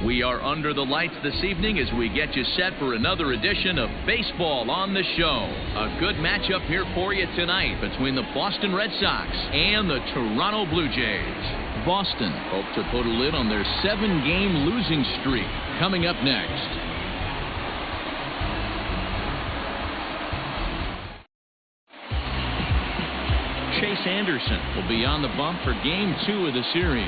We are under the lights this evening as we get you set for another edition of Baseball on the Show. A good matchup here for you tonight between the Boston Red Sox and the Toronto Blue Jays. Boston hope to put a lid on their 7-game losing streak. Coming up next. Chase Anderson will be on the bump for Game 2 of the series.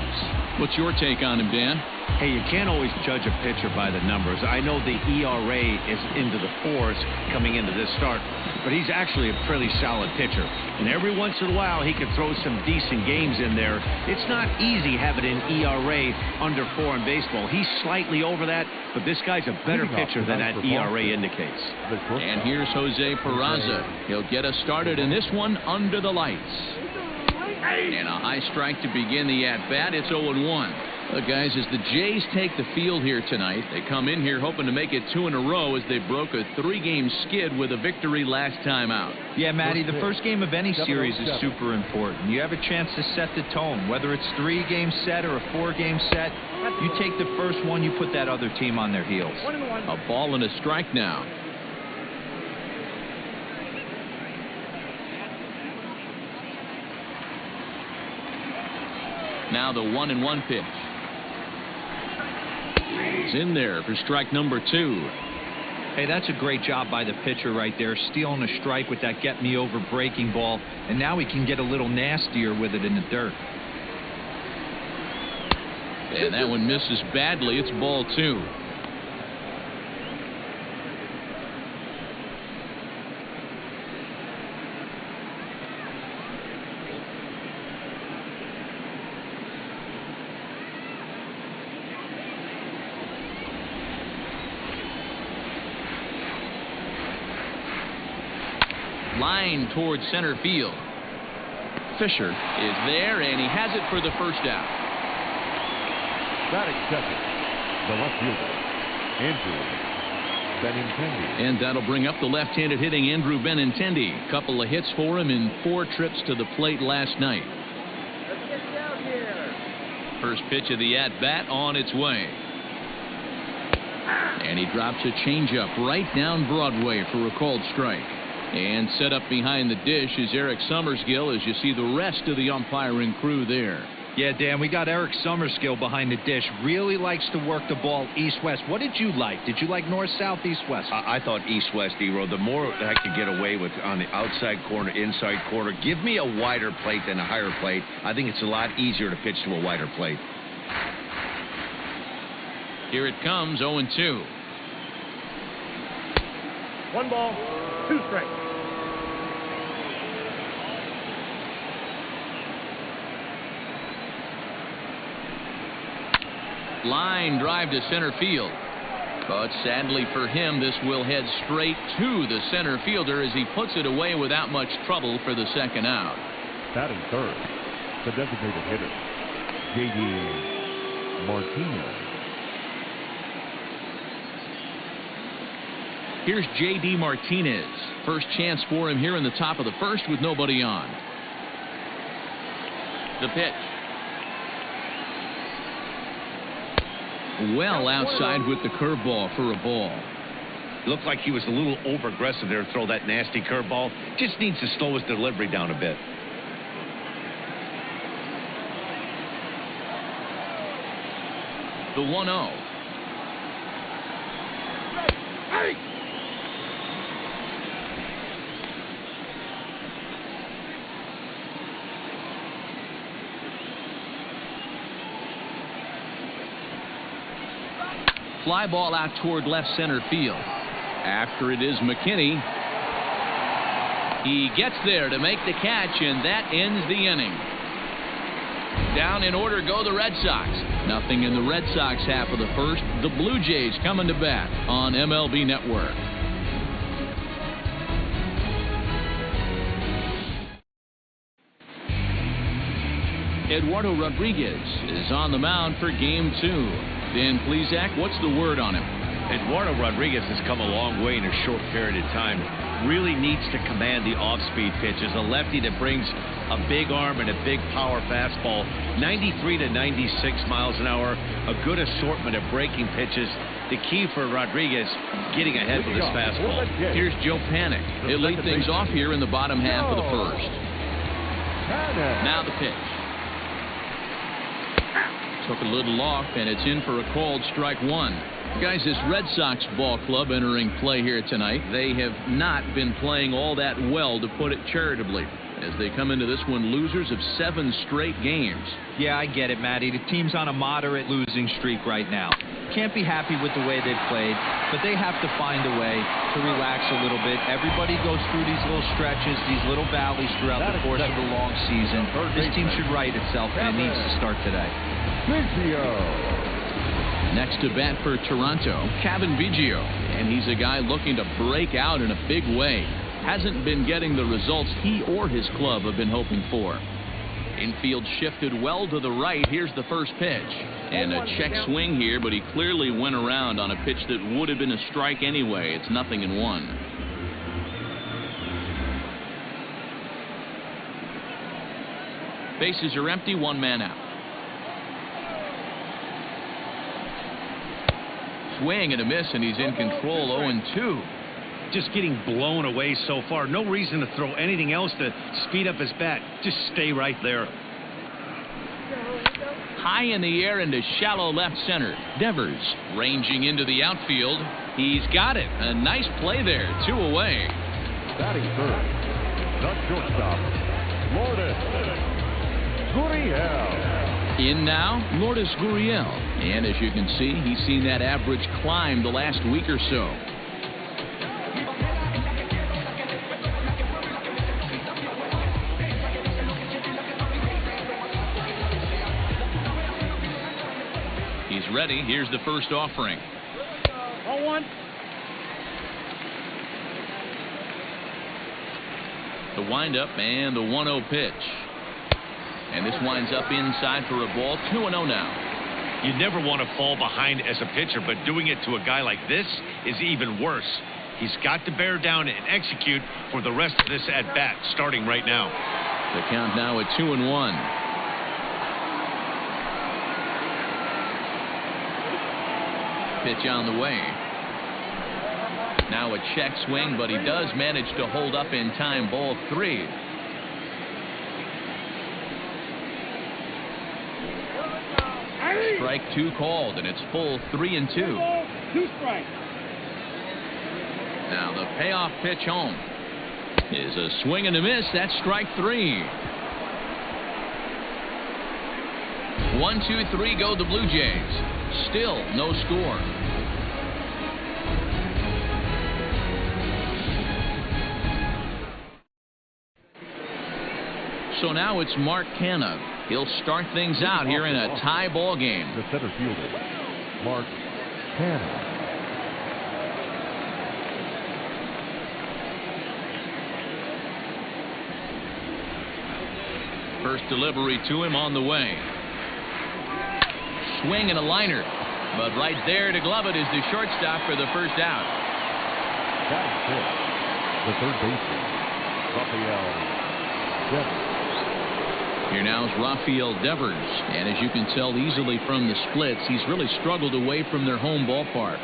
What's your take on him, Dan? Hey, you can't always judge a pitcher by the numbers. I know the ERA is into the 4s coming into this start, but he's actually a pretty solid pitcher. And every once in a while, he can throw some decent games in there. It's not easy having an ERA under 4 in baseball. He's slightly over that, but this guy's a better pitcher than that ERA indicates. And here's Jose Peraza. He'll get us started in this one under the lights. And a high strike to begin the at-bat. It's 0-1. Look, guys, as the Jays take the field here tonight, they come in here hoping to make it 2 in a row as they broke a 3-game skid with a victory last time out. Yeah, Matty, the first game of any series is super important. You have a chance to set the tone. Whether it's 3-game set or a 4-game set, you take the first one, you put that other team on their heels. A ball and a strike now. Now the 1-1 pitch. It's in there for strike number 2. Hey, that's a great job by the pitcher right there, stealing a strike with that get-me-over breaking ball, and now he can get a little nastier with it in the dirt. And that one misses badly. It's ball 2. Line towards center field. Fisher is there, and he has it for the first out. That accepted. The left fielder, Andrew Benintendi. And that'll bring up the left-handed hitting Andrew Benintendi. Couple of hits for him in 4 trips to the plate last night. Let's get down here. First pitch of the at-bat on its way. And he drops a changeup right down Broadway for a called strike. And set up behind the dish is Eric Summerskill as you see the rest of the umpiring crew there. Yeah, Dan, we got Eric Summerskill behind the dish. Really likes to work the ball east-west. What did you like? Did you like north-south, east-west? I thought east-west, D-Row. The more I could get away with on the outside corner, inside corner, give me a wider plate than a higher plate. I think it's a lot easier to pitch to a wider plate. Here it comes, 0-2. 1 ball, 2 strikes. Line drive to center field. But sadly for him, this will head straight to the center fielder as he puts it away without much trouble for the second out. Batting third, the designated hitter, J.D. Martinez. Here's J.D. Martinez. First chance for him here in the top of the first with nobody on. The pitch. Well outside with the curveball for a ball. Looked like he was a little over-aggressive there to throw that nasty curveball. Just needs to slow his delivery down a bit. The 1-0. Hey! Fly ball out toward left center field. After it is McKinney. He gets there to make the catch, and that ends the inning. Down in order go the Red Sox. Nothing in the Red Sox half of the first. The Blue Jays coming to bat on MLB Network. Eduardo Rodriguez is on the mound for Game 2. Dan Plesac, what's the word on him? Eduardo Rodriguez has come a long way in a short period of time. really needs to command the off-speed pitches. A lefty that brings a big arm and a big power fastball, 93 to 96 miles an hour, a good assortment of breaking pitches. The key for Rodriguez, getting ahead with his fastball. Here's Joe Panic. He'll lead things off here in the bottom half of the first. Now the pitch. Took a little off, and it's in for a called strike one. Guys, this Red Sox ball club entering play here tonight, they have not been playing all that well, to put it charitably, as they come into this one losers of 7 straight games. Yeah, I get it, Matty. The team's on a moderate losing streak right now. Can't be happy with the way they've played, but they have to find a way to relax a little bit. Everybody goes through these little stretches, these little valleys throughout the course of the long season. This team should right itself, and it needs to start today. Next to bat for Toronto, Kevin Biggio, and he's a guy looking to break out in a big way. Hasn't been getting the results he or his club have been hoping for. Infield shifted well to the right. Here's the first pitch. And a check swing here, but he clearly went around on a pitch that would have been a strike anyway. It's 0-1. Bases are empty, 1 man out. Swing and a miss, and he's in control. 0-2. Just getting blown away so far. No reason to throw anything else to speed up his bat. Just stay right there. High in the air into shallow left center. Devers ranging into the outfield. He's got it. A nice play there. 2 away. Batting third, the shortstop, Lourdes Gurriel. In now, Lourdes Gurriel. And as you can see, he's seen that average climb the last week or so. He's ready. Here's the first offering. 0-1. The windup and the 1-0 pitch. And this winds up inside for a ball. 2-0 now. You never want to fall behind as a pitcher, but doing it to a guy like this is even worse. He's got to bear down and execute for the rest of this at-bat, starting right now. The count now at 2-1. Pitch on the way. Now a check swing, but he does manage to hold up in time. Ball 3. Strike 2 called, and it's full 3-2. 2 strikes. Now the payoff pitch home is a swing and a miss. That's strike 3. 1, 2, 3 go the Blue Jays. Still no score. So now it's Mark Canha. He'll start things out here in a tie ball game. The center fielder, Mark Canha. First delivery to him on the way. Swing and a liner. But right there to glove it is the shortstop for the first out. Batting fifth, the third baseman, Rafael Devers. Here now is Rafael Devers. And as you can tell easily from the splits, he's really struggled away from their home ballpark.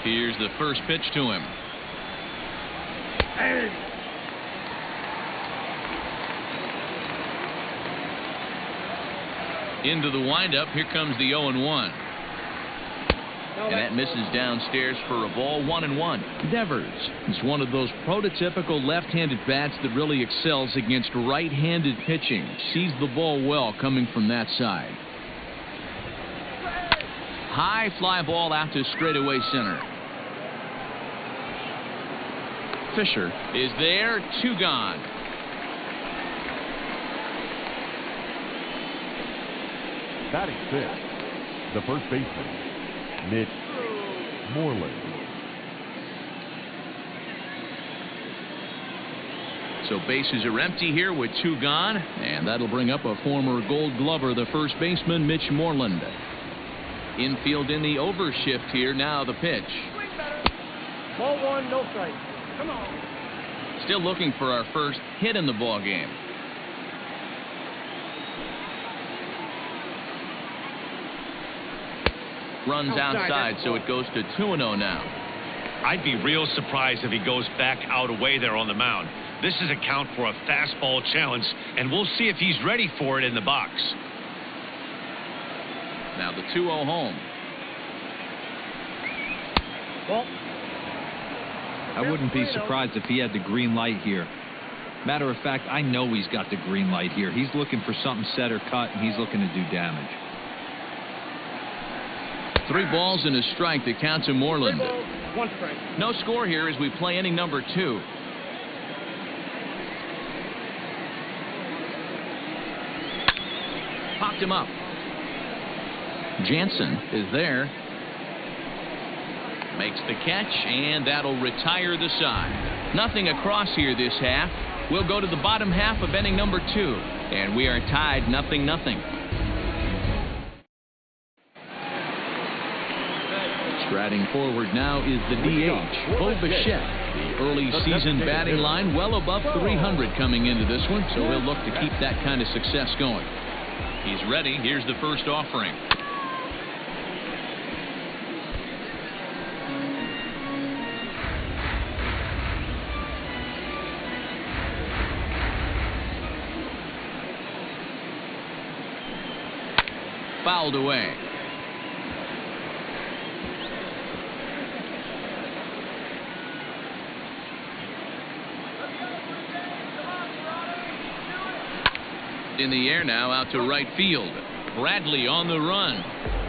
Here's the first pitch to him. Into the windup. Here comes the 0-1. And that misses downstairs for a ball. 1-1. Devers is one of those prototypical left-handed bats that really excels against right-handed pitching. Sees the ball well coming from that side. High fly ball out to straightaway center. Fisher is there. 2 gone. Batting fifth, the first baseman, Mitch Moreland. So bases are empty here with 2 gone, and that'll bring up a former Gold Glover, the first baseman, Mitch Moreland. Infield in the overshift here. Now the pitch. Ball 1, no strike. Come on. Still looking for our first hit in the ball game. Runs outside, so it goes to 2-0 now. I'd be real surprised if he goes back out away there on the mound. This is a count for a fastball challenge, and we'll see if he's ready for it in the box. Now the 2-0 home. Ball. I wouldn't be surprised if he had the green light here. Matter of fact, I know he's got the green light here. He's looking for something set or cut, and he's looking to do damage. 3 balls and a strike. The count to Moreland. 3 balls, 1 strike. No score here as we play inning number 2. Popped him up. Jansen is there. Makes the catch, and that'll retire the side. Nothing across here this half. We'll go to the bottom half of inning number 2, and we are tied 0-0. Striding forward now is the DH, Bo Bichette. The early season batting line well above 300 coming into this one, so he'll look to keep that kind of success going. He's ready. Here's the first offering. Fouled away. In the air now, out to right field. Bradley on the run.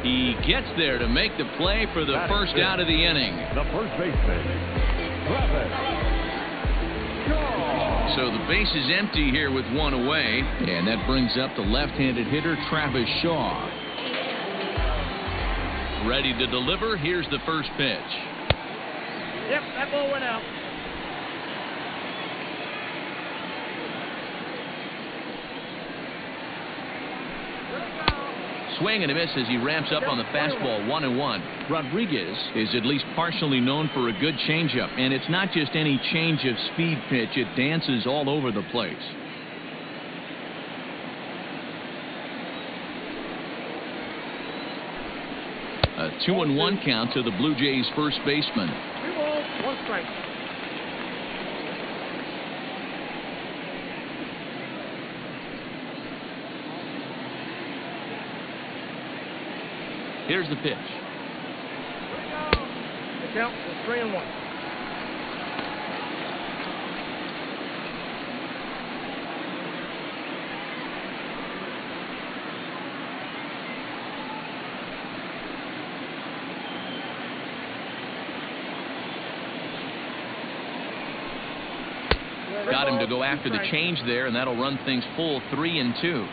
He gets there to make the play for the first out of the inning. The first baseman, Travis Shaw. So the base is empty here with 1 away, and that brings up the left-handed hitter Travis Shaw. Ready to deliver. Here's the first pitch. Yep, that ball went out. Swing and a miss as he ramps up on the fastball. 1-1. Rodriguez is at least partially known for a good changeup, and it's not just any change of speed pitch. It dances all over the place. A 2-1 count to the Blue Jays first baseman. 3 balls, 1 strike. Here's the pitch. The count is 3-1. Got him to go after the change there, and that'll run things full 3-2.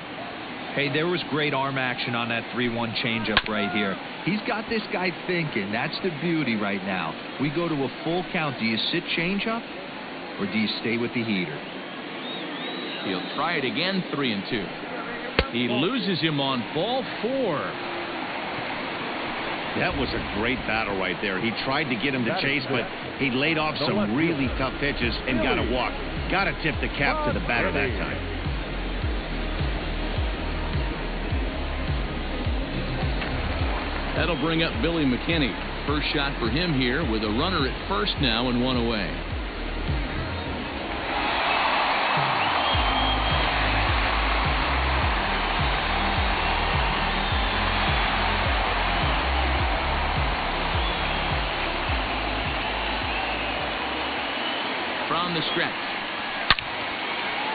Hey, there was great arm action on that 3-1 changeup right here. He's got this guy thinking. That's the beauty right now. We go to a full count. Do you sit changeup, or do you stay with the heater? He'll try it again. 3-2. He loses him on ball 4. That was a great battle right there. He tried to get him to chase, but he laid off some really tough pitches and got a walk. Got to tip the cap to the batter that time. That'll bring up Billy McKinney. First shot for him here with a runner at first now and 1 away. From the stretch.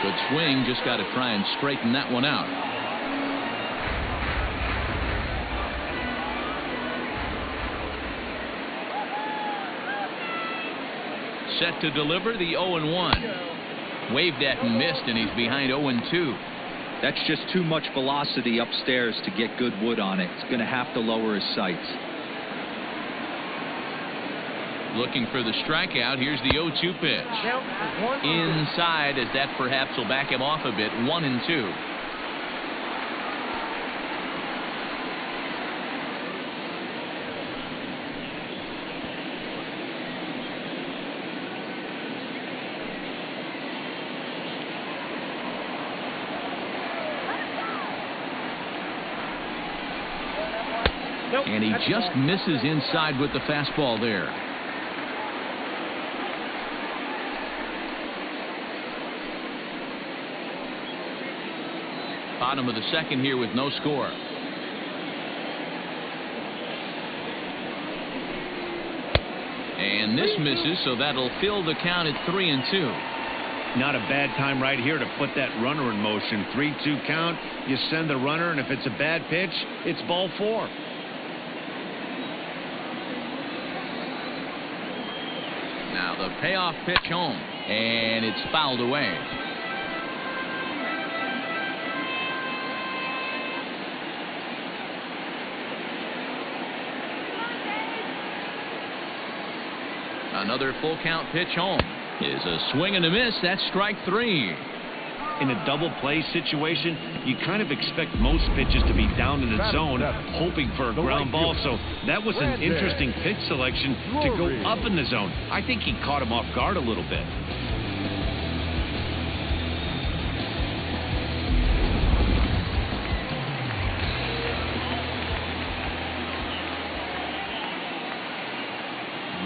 Good swing. Just got to try and straighten that one out. Set to deliver the 0-1. Waved at and missed, and he's behind 0-2. That's just too much velocity upstairs to get good wood on it. It's going to have to lower his sights. Looking for the strikeout. Here's the 0-2 pitch. Count is 1-2. Inside, as that perhaps will back him off a bit. 1-2. Nope, And he that's just ball. misses inside with the fastball there. Bottom of the second here with no score. And this misses, so that'll fill the count at 3-2. Not a bad time right here to put that runner in motion. 3-2 count. You send the runner, and if it's a bad pitch, it's ball 4. Now the payoff pitch home, and it's fouled away. Another full count pitch home is a swing and a miss. That's strike 3. In a double play situation, you kind of expect most pitches to be down in the zone, hoping for a ground ball. So that was an interesting pitch selection to go up in the zone. I think he caught him off guard a little bit.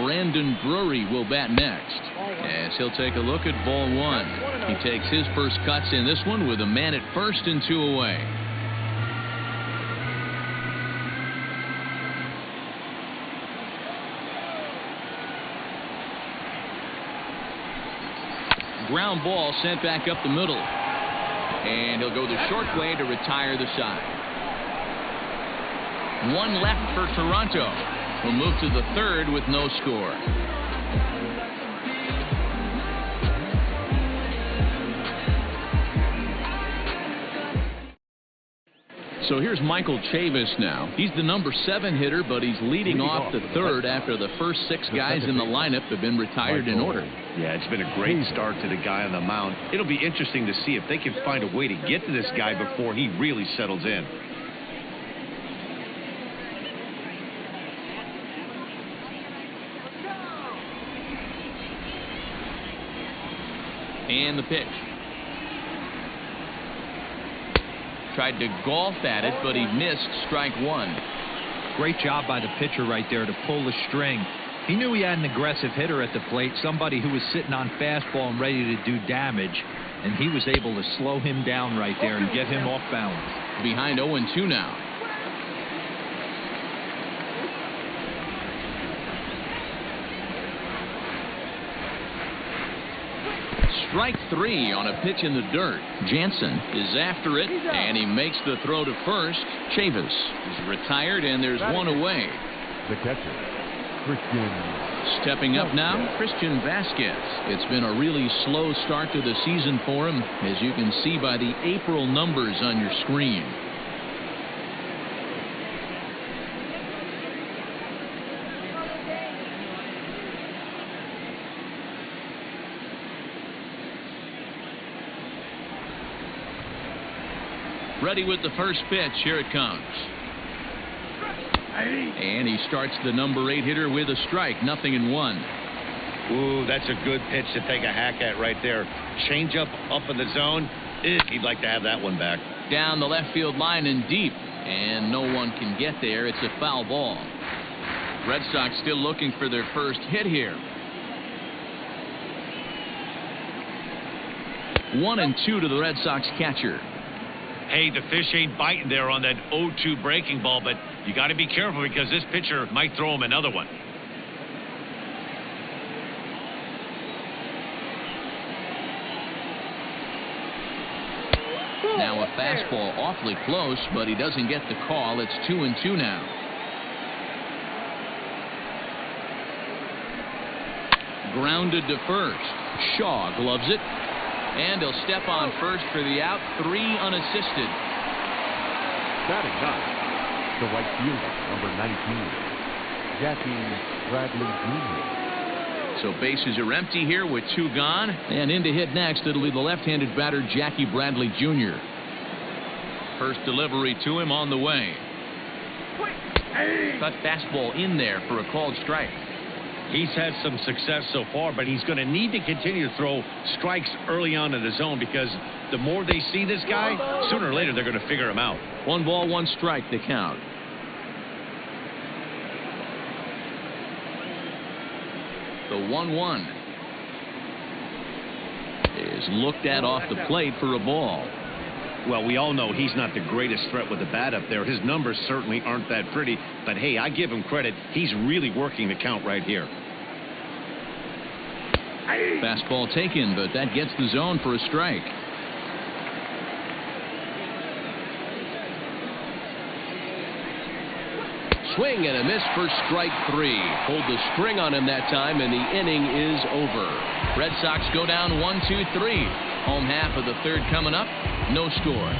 Brandon Drury will bat next, as he'll take a look at ball 1. He takes his first cuts in this one with a man at first and 2 away. Ground ball sent back up the middle, and he'll go the short way to retire the side. One left for Toronto. We'll move to the third with no score. So here's Michael Chavis now. He's the number 7 hitter, but he's leading off the third after the first 6 guys in the lineup have been retired in order. Yeah, it's been a great start to the guy on the mound. It'll be interesting to see if they can find a way to get to this guy before he really settles in. And the pitch. Tried to golf at it, but he missed strike 1. Great job by the pitcher right there to pull the string. He knew he had an aggressive hitter at the plate, somebody who was sitting on fastball and ready to do damage, and he was able to slow him down right there and get him off balance. Behind 0-2 now. Strike 3 on a pitch in the dirt. Jansen is after it, and he makes the throw to first. Chavis is retired, and there's one away. The catcher, Christian. Stepping up now, Christian Vasquez. It's been a really slow start to the season for him, as you can see by the April numbers on your screen. Ready with the first pitch. Here it comes. And he starts the number 8 hitter with a strike. 0-1. Ooh, that's a good pitch to take a hack at right there. Change up in the zone. He'd like to have that one back. Down the left field line and deep. And no one can get there. It's a foul ball. Red Sox still looking for their first hit here. 1-2 to the Red Sox catcher. Hey, the fish ain't biting there on that 0-2 breaking ball, but you got to be careful because this pitcher might throw him another one. Now a fastball awfully close, but he doesn't get the call. It's 2-2 now. Grounded to first. Shaw gloves it. And he'll step on first for the out. 3 unassisted. Batting ninth, the right fielder, number 19, Jackie Bradley Jr. So bases are empty here with 2 gone. And in to hit next, it'll be the left-handed batter, Jackie Bradley Jr. First delivery to him on the way. Cut fastball in there for a called strike. He's had some success so far, but he's going to need to continue to throw strikes early on in the zone, because the more they see this guy, sooner or later they're going to figure him out. 1 ball, 1 strike, the count. The 1-1 is looked at off the plate for a ball. Well, we all know he's not the greatest threat with the bat up there. His numbers certainly aren't that pretty. But, hey, I give him credit. He's really working the count right here. Fastball taken, but that gets the zone for a strike. Swing and a miss for strike 3. Pulled the string on him that time, and the inning is over. Red Sox go down 1-2-3. Home half of the 3rd coming up. No score.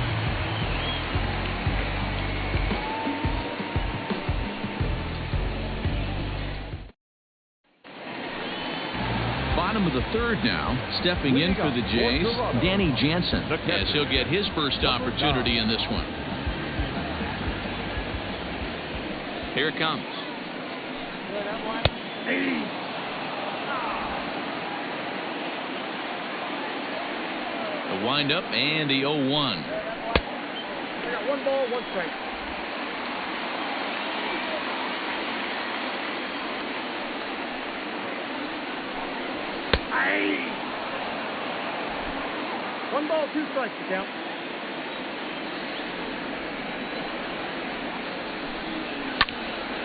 Bottom of the 3rd now. Stepping in for the Jays, Danny Jansen. Yes, he'll get his first opportunity in this one. Here it comes. The windup and the 0-1. I got 1 ball, 1 strike. One ball, 2 strikes to count.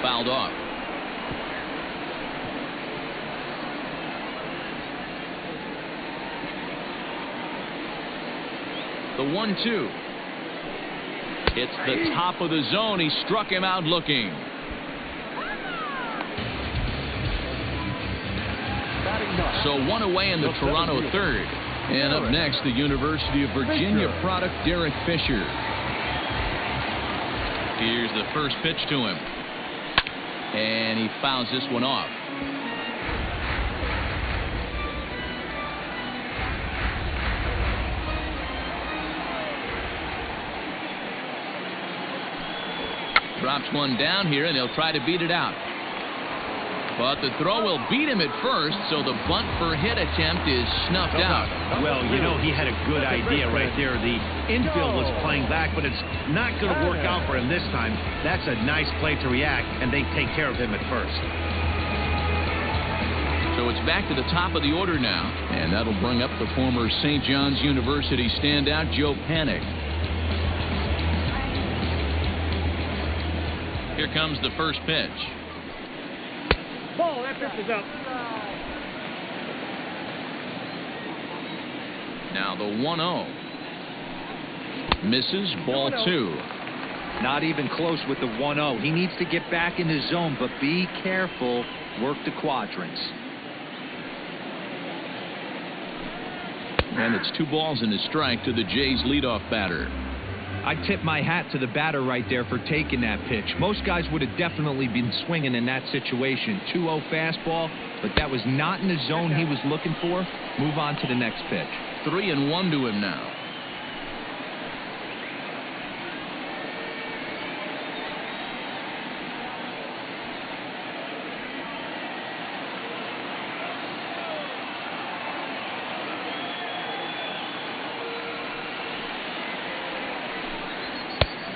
Fouled off. The 1-2. It's the top of the zone. He struck him out looking. So 1 away in the Toronto 3rd. And up next, the University of Virginia product, Derek Fisher. Here's the first pitch to him. And he fouls this one off. Drops one down here, and they'll try to beat it out. But the throw will beat him at first, so the bunt for hit attempt is snuffed out. Well, you know, he had a good idea right there. The infield was playing back, but it's not going to work out for him this time. That's a nice play to react, and they take care of him at first. So it's back to the top of the order now, and that'll bring up the former St. John's University standout, Joe Panik. Here comes the first pitch. Ball, that pitch is up. Now the 1-0. Misses, ball 2. Not even close with the 1-0. He needs to get back in the zone, but be careful. Work the quadrants. And it's 2 balls and a strike to the Jays' leadoff batter. I tip my hat to the batter right there for taking that pitch. Most guys would have definitely been swinging in that situation. 2-0 fastball, but that was not in the zone he was looking for. Move on to the next pitch. 3-1 to him now.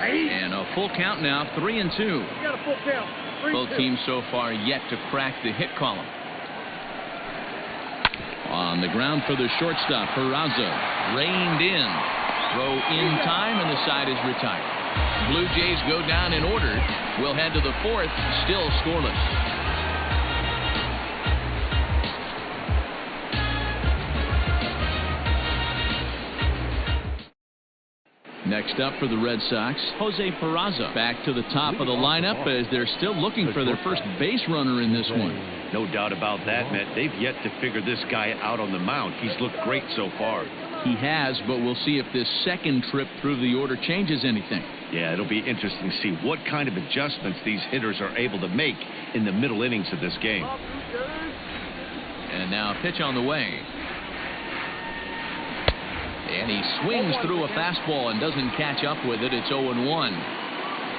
And a full count now, 3-2. You got a full count. 3-2. Both teams so far yet to crack the hit column. On the ground for the shortstop, Peraza. Reined in. Throw in time, and the side is retired. Blue Jays go down in order. We'll head to the 4th, still scoreless. Next up for the Red Sox, Jose Peraza. Back to the top of the lineup as they're still looking for their first base runner in this one. No doubt about that, Matt. They've yet to figure this guy out on the mound. He's looked great so far. He has, but we'll see if this second trip through the order changes anything. Yeah, it'll be interesting to see what kind of adjustments these hitters are able to make in the middle innings of this game. And now a pitch on the way. And he swings through a fastball and doesn't catch up with it. It's 0-1.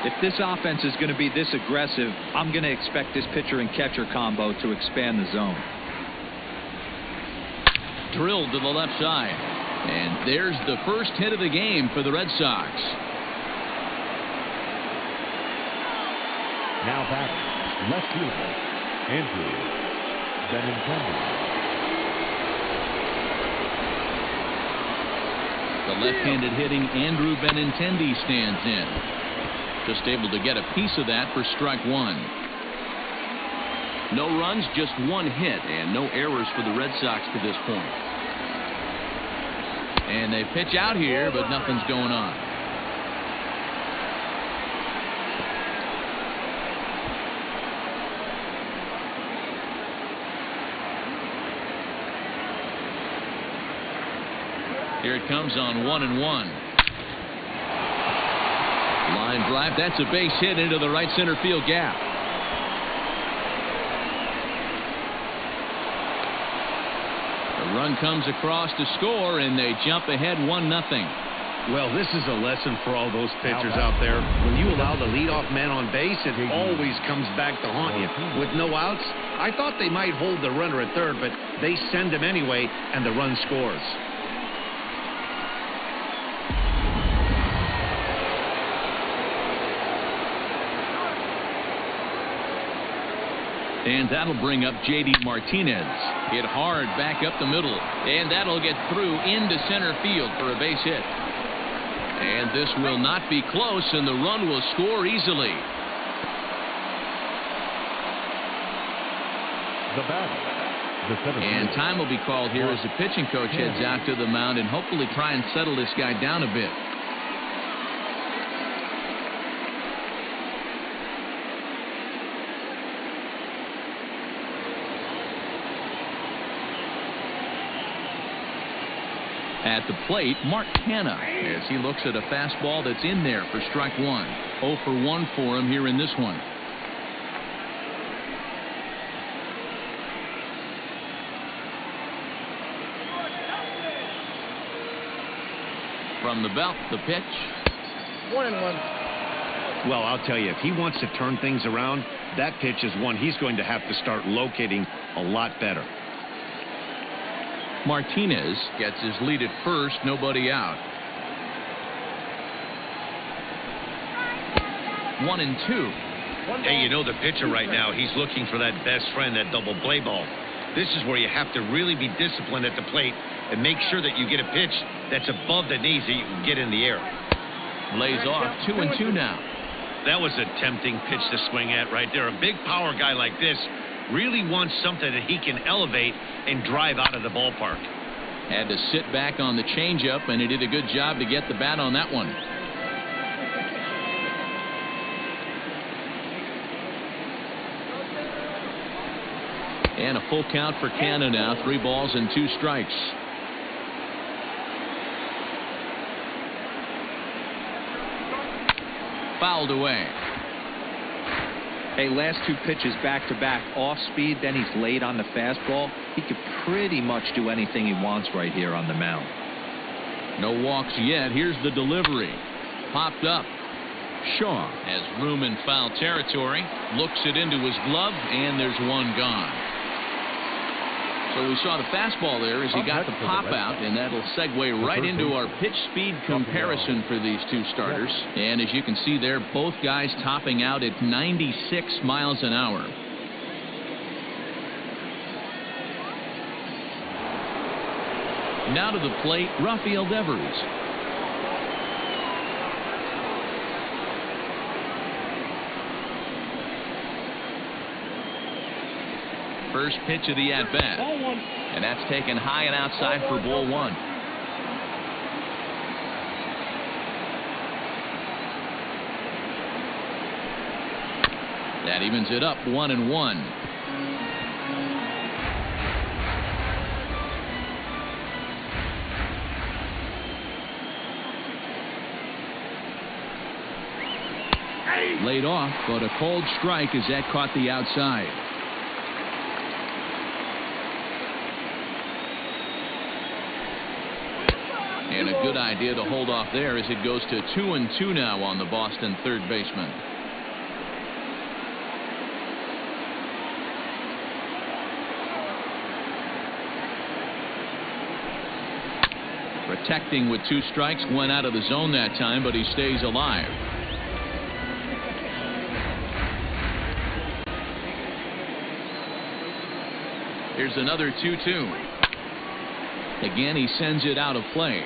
If this offense is going to be this aggressive, I'm going to expect this pitcher and catcher combo to expand the zone. Drilled to the left side. And there's the first hit of the game for the Red Sox. Now batting, left fielder, Andrew Benintendi. The left-handed hitting Andrew Benintendi stands in. Just able to get a piece of that for strike one. No runs, just one hit, and no errors for the Red Sox to this point. And they pitch out here, but nothing's going on. Here it comes on 1-1. Line drive. That's a base hit into the right center field gap. The run comes across to score, and they jump ahead 1-0. Well, this is a lesson for all those pitchers out there. When you allow the leadoff man on base, it always comes back to haunt you. With no outs, I thought they might hold the runner at third, but they send him anyway, and the run scores. And that'll bring up J.D. Martinez. Hit hard back up the middle. And that'll get through into center field for a base hit. And this will not be close, and the run will score easily. The batter, and time will be called here as the pitching coach heads out to the mound and hopefully try and settle this guy down a bit. At the plate, Mark Canha, as he looks at a fastball that's in there for strike one. 0 for 1 for him here in this one. From the belt, the pitch. 1-1. Well, I'll tell you, if he wants to turn things around, that pitch is one he's going to have to start locating a lot better. Martinez gets his lead at first, nobody out. 1-2. Hey, you know the pitcher right now, he's looking for that best friend, that double play ball. This is where you have to really be disciplined at the plate and make sure that you get a pitch that's above the knees that you can get in the air. Lays off. 2-2 now. That was a tempting pitch to swing at right there. A big power guy like this really wants something that he can elevate and drive out of the ballpark. Had to sit back on the changeup, and he did a good job to get the bat on that one. And a full count for Canha now. 3 balls and 2 strikes. Fouled away. Hey, last 2 pitches back-to-back off speed, then he's late on the fastball. He could pretty much do anything he wants right here on the mound. No walks yet. Here's the delivery. Popped up. Shaw has room in foul territory. Looks it into his glove, and there's one gone. So we saw the fastball there as he got the pop out, and that'll segue right into our pitch speed comparison for these 2 starters. And as you can see there, both guys topping out at 96 miles an hour. Now to the plate, Rafael Devers. First pitch of the at-bat. And that's taken high and outside for ball 1. That evens it up 1-1. Laid off, but a cold strike as that caught the outside. And a good idea to hold off there as it goes to 2-2 now on the Boston third baseman. Protecting with 2 strikes, went out of the zone that time, but he stays alive. Here's another 2-2. Again, he sends it out of play.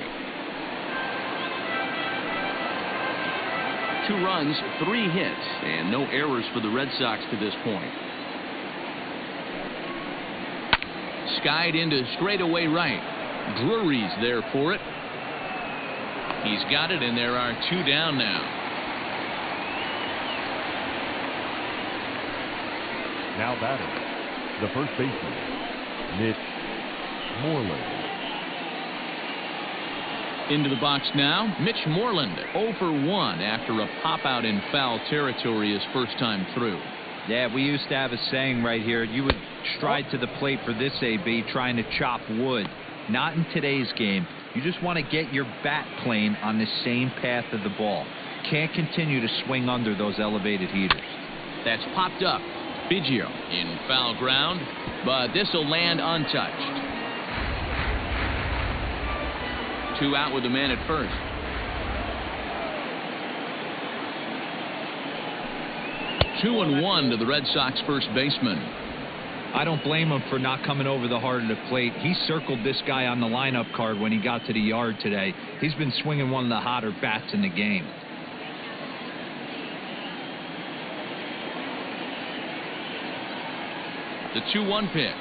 2 runs, 3 hits, and no errors for the Red Sox to this point. Skied into straightaway right. Drury's there for it. He's got it, and there are 2 down now. Now batting, the first baseman, Mitch Moreland. Into the box now, Mitch Moreland, 0 for 1 after a pop-out in foul territory his first time through. Yeah, we used to have a saying right here. You would stride to the plate for this AB trying to chop wood. Not in today's game. You just want to get your bat plane on the same path of the ball. Can't continue to swing under those elevated heaters. That's popped up. Biggio in foul ground, but this will land untouched. 2 out with the man at first. Two and 1 to the Red Sox first baseman. I don't blame him for not coming over the heart of the plate. He circled this guy on the lineup card when he got to the yard today. He's been swinging one of the hotter bats in the game. The 2-1 pitch.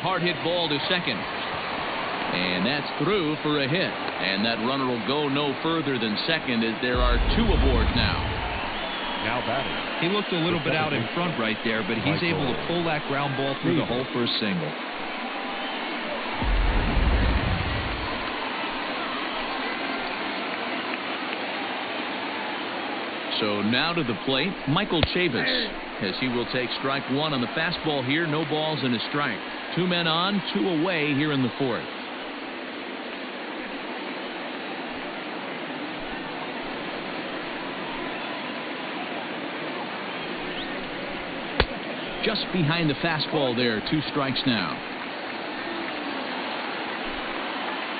Hard hit ball to second. And that's through for a hit. And that runner will go no further than second as there are 2 aboard now. Now batting. He looked a little bit out in front right there, but he's able to pull that ground ball through the hole for a single. So now to the plate, Michael Chavis, as he will take strike 1 on the fastball here. No balls and a strike. 2 men on, 2 away here in the 4th. Just behind the fastball there. 2 strikes now.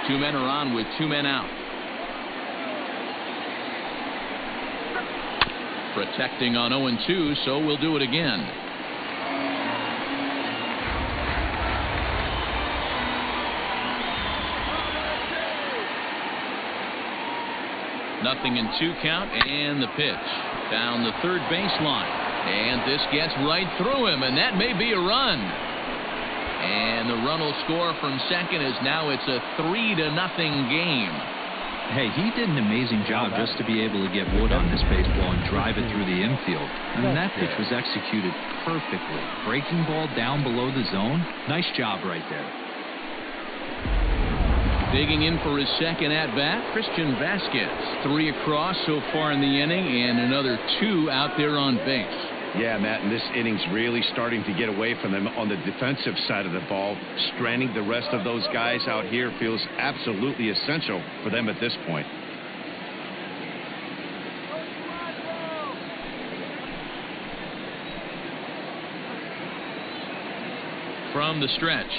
2 men are on with 2 men out. Protecting on 0-2, so we'll do it again. Nothing in 2 count, and the pitch down the third baseline, and this gets right through him, and that may be a run. And the run will score from second as now it's a 3-0 game. Hey, he did an amazing job just to be able to get wood on this baseball and drive it through the infield. And that pitch was executed perfectly. Breaking ball down below the zone. Nice job right there. Digging in for his second at-bat, Christian Vasquez. 3 across so far in the inning, and another 2 out there on base. Yeah, Matt, and this inning's really starting to get away from them on the defensive side of the ball. Stranding the rest of those guys out here feels absolutely essential for them at this point. From the stretch.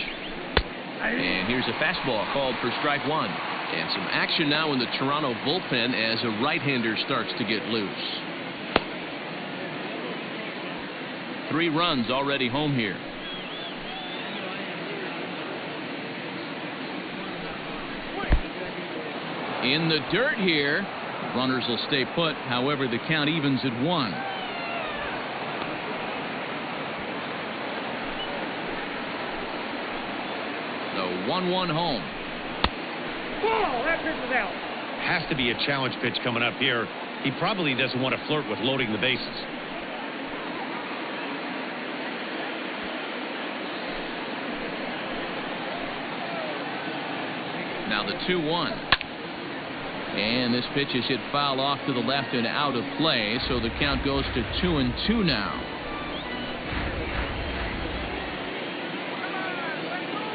And here's a fastball called for strike 1. And some action now in the Toronto bullpen as a right-hander starts to get loose. 3 runs already home here. In the dirt here. Runners will stay put. However, the count evens at 1. The 1-1 home. Whoa, that pitch is out. Has to be a challenge pitch coming up here. He probably doesn't want to flirt with loading the bases. Now the 2-1. And this pitch is hit foul off to the left and out of play, so the count goes to 2-2 now.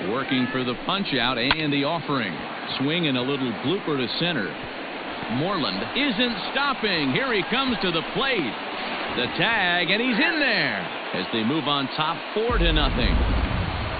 Working for the punch out and the offering. Swing and a little blooper to center. Moreland isn't stopping. Here he comes to the plate. The tag, and he's in there as they move on top 4-0.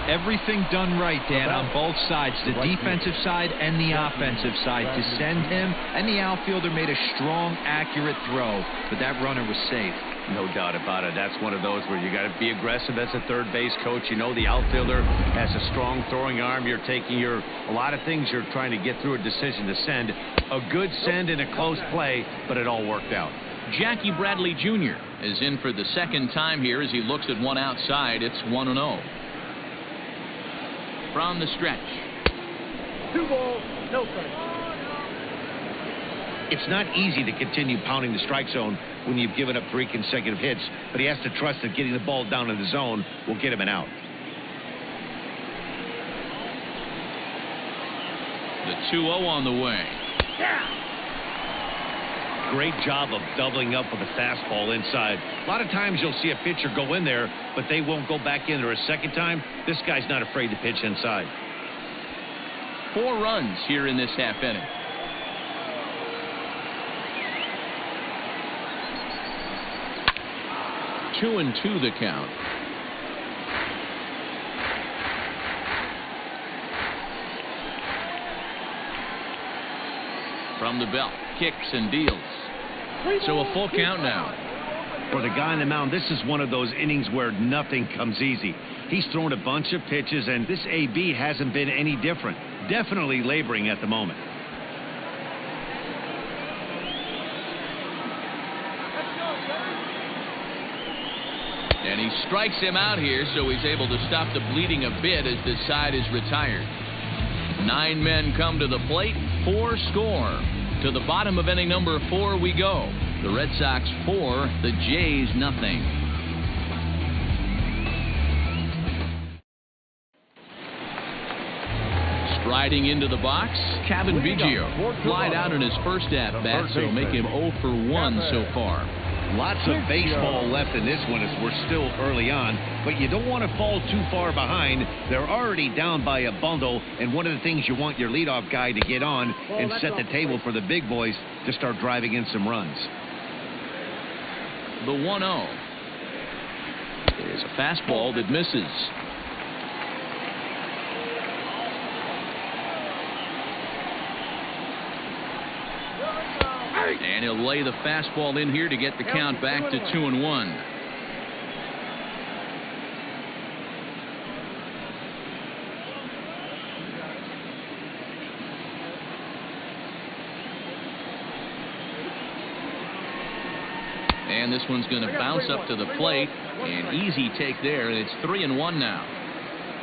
Everything done right, Dan, on both sides, the defensive side and the offensive side. To send him, and the outfielder made a strong, accurate throw, but that runner was safe. No doubt about it. That's one of those where you got to be aggressive as a third base coach. You know the outfielder has a strong throwing arm. You're taking a lot of things you're trying to get through a decision to send. A good send in a close play, but it all worked out. Jackie Bradley Jr. is in for the second time here as he looks at one outside. It's 1-0. From the stretch. 2 balls, no strikes. It's not easy to continue pounding the strike zone when you've given up 3 consecutive hits, but he has to trust that getting the ball down in the zone will get him an out. The 2-0 on the way. Great job of doubling up with a fastball inside. A lot of times you'll see a pitcher go in there, but they won't go back in there a second time. This guy's not afraid to pitch inside. 4 runs here in this half inning. Two and 2 the count. From the belt, kicks and deals. So a full count now. For the guy on the mound, this is one of those innings where nothing comes easy. He's thrown a bunch of pitches, and this AB hasn't been any different. Definitely laboring at the moment. And he strikes him out here, so he's able to stop the bleeding a bit as this side is retired. 9 men come to the plate, 4 score. To the bottom of inning number 4 we go. The Red Sox 4, the Jays nothing. Striding into the box, Kevin Biggio. Flied out in his first at-bat, so make him 0 for 1 so far. Lots of baseball left in this one as we're still early on, but you don't want to fall too far behind. They're already down by a bundle, and one of the things you want your leadoff guy to get on and set the table for the big boys to start driving in some runs. The 1-0 is a fastball that misses. And he'll lay the fastball in here to get the count back to 2-1. And this one's going to bounce up to the plate. An easy take there, and it's 3-1 now.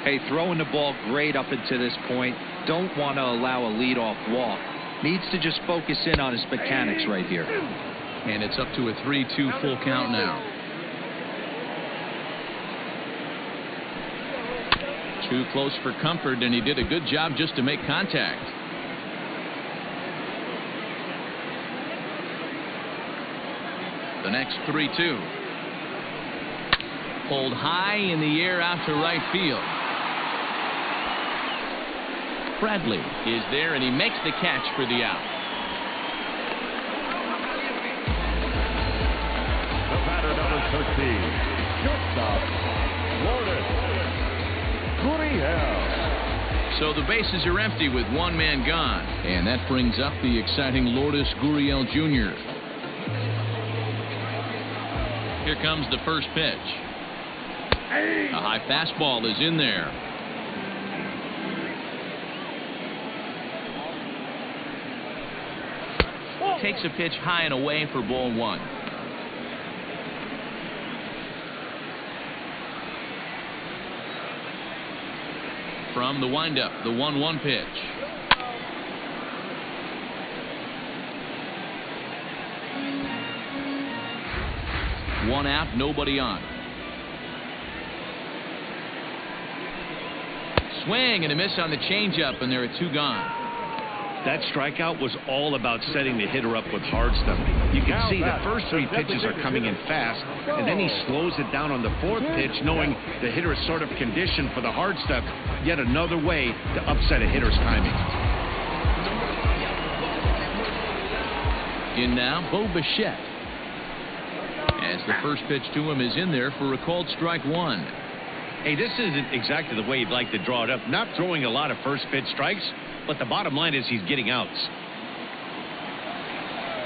Hey, throwing the ball great up until this point. Don't want to allow a leadoff walk. Needs to just focus in on his mechanics right here. And it's up to a 3-2 full count now. Too close for comfort, and he did a good job just to make contact. The next 3-2. Pulled high in the air out to right field. Bradley is there, and he makes the catch for the out. The batter, number 13, shortstop, Lourdes Gurriel. So the bases are empty with 1 man gone, and that brings up the exciting Lourdes Gurriel Jr. Here comes the first pitch. A high fastball is in there. Takes a pitch high and away for ball 1. From the windup, the 1-1 pitch. One out, nobody on. Swing and a miss on the changeup, and there are 2 gone. That strikeout was all about setting the hitter up with hard stuff. You can see the first 3 pitches are coming in fast, and then he slows it down on the 4th pitch, knowing the hitter is sort of conditioned for the hard stuff. Yet another way to upset a hitter's timing. In now, Bo Bichette. As the first pitch to him is in there for a called strike 1. Hey, this isn't exactly the way you'd like to draw it up. Not throwing a lot of first pitch strikes, but the bottom line is he's getting outs.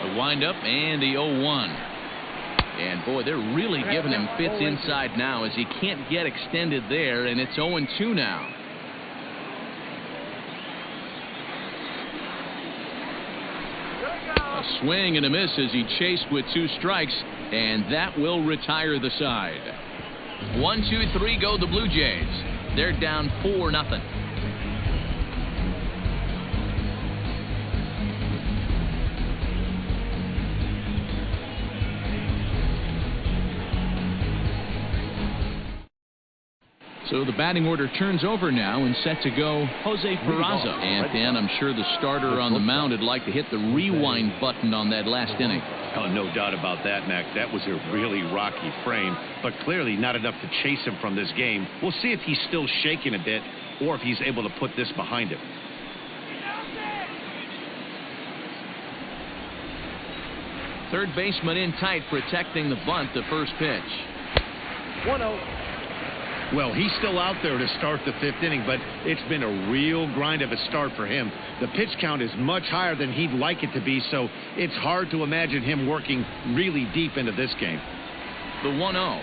The windup and the 0-1. And boy, they're really giving him fits inside now as he can't get extended there, and it's 0-2 now. A swing and a miss as he chased with 2 strikes, and that will retire the side. 1-2-3 go the Blue Jays. They're down 4-0. So the batting order turns over now and set to go Jose Peraza. And Dan, I'm sure the starter on the mound would like to hit the rewind button on that last inning. Oh, no doubt about that, Mac. That was a really rocky frame, but clearly not enough to chase him from this game. We'll see if he's still shaking a bit or if he's able to put this behind him. Third baseman in tight, protecting the bunt, the first pitch. 1-0. Well, he's still out there to start the 5th inning, but it's been a real grind of a start for him. The pitch count is much higher than he'd like it to be, so it's hard to imagine him working really deep into this game. The 1-0.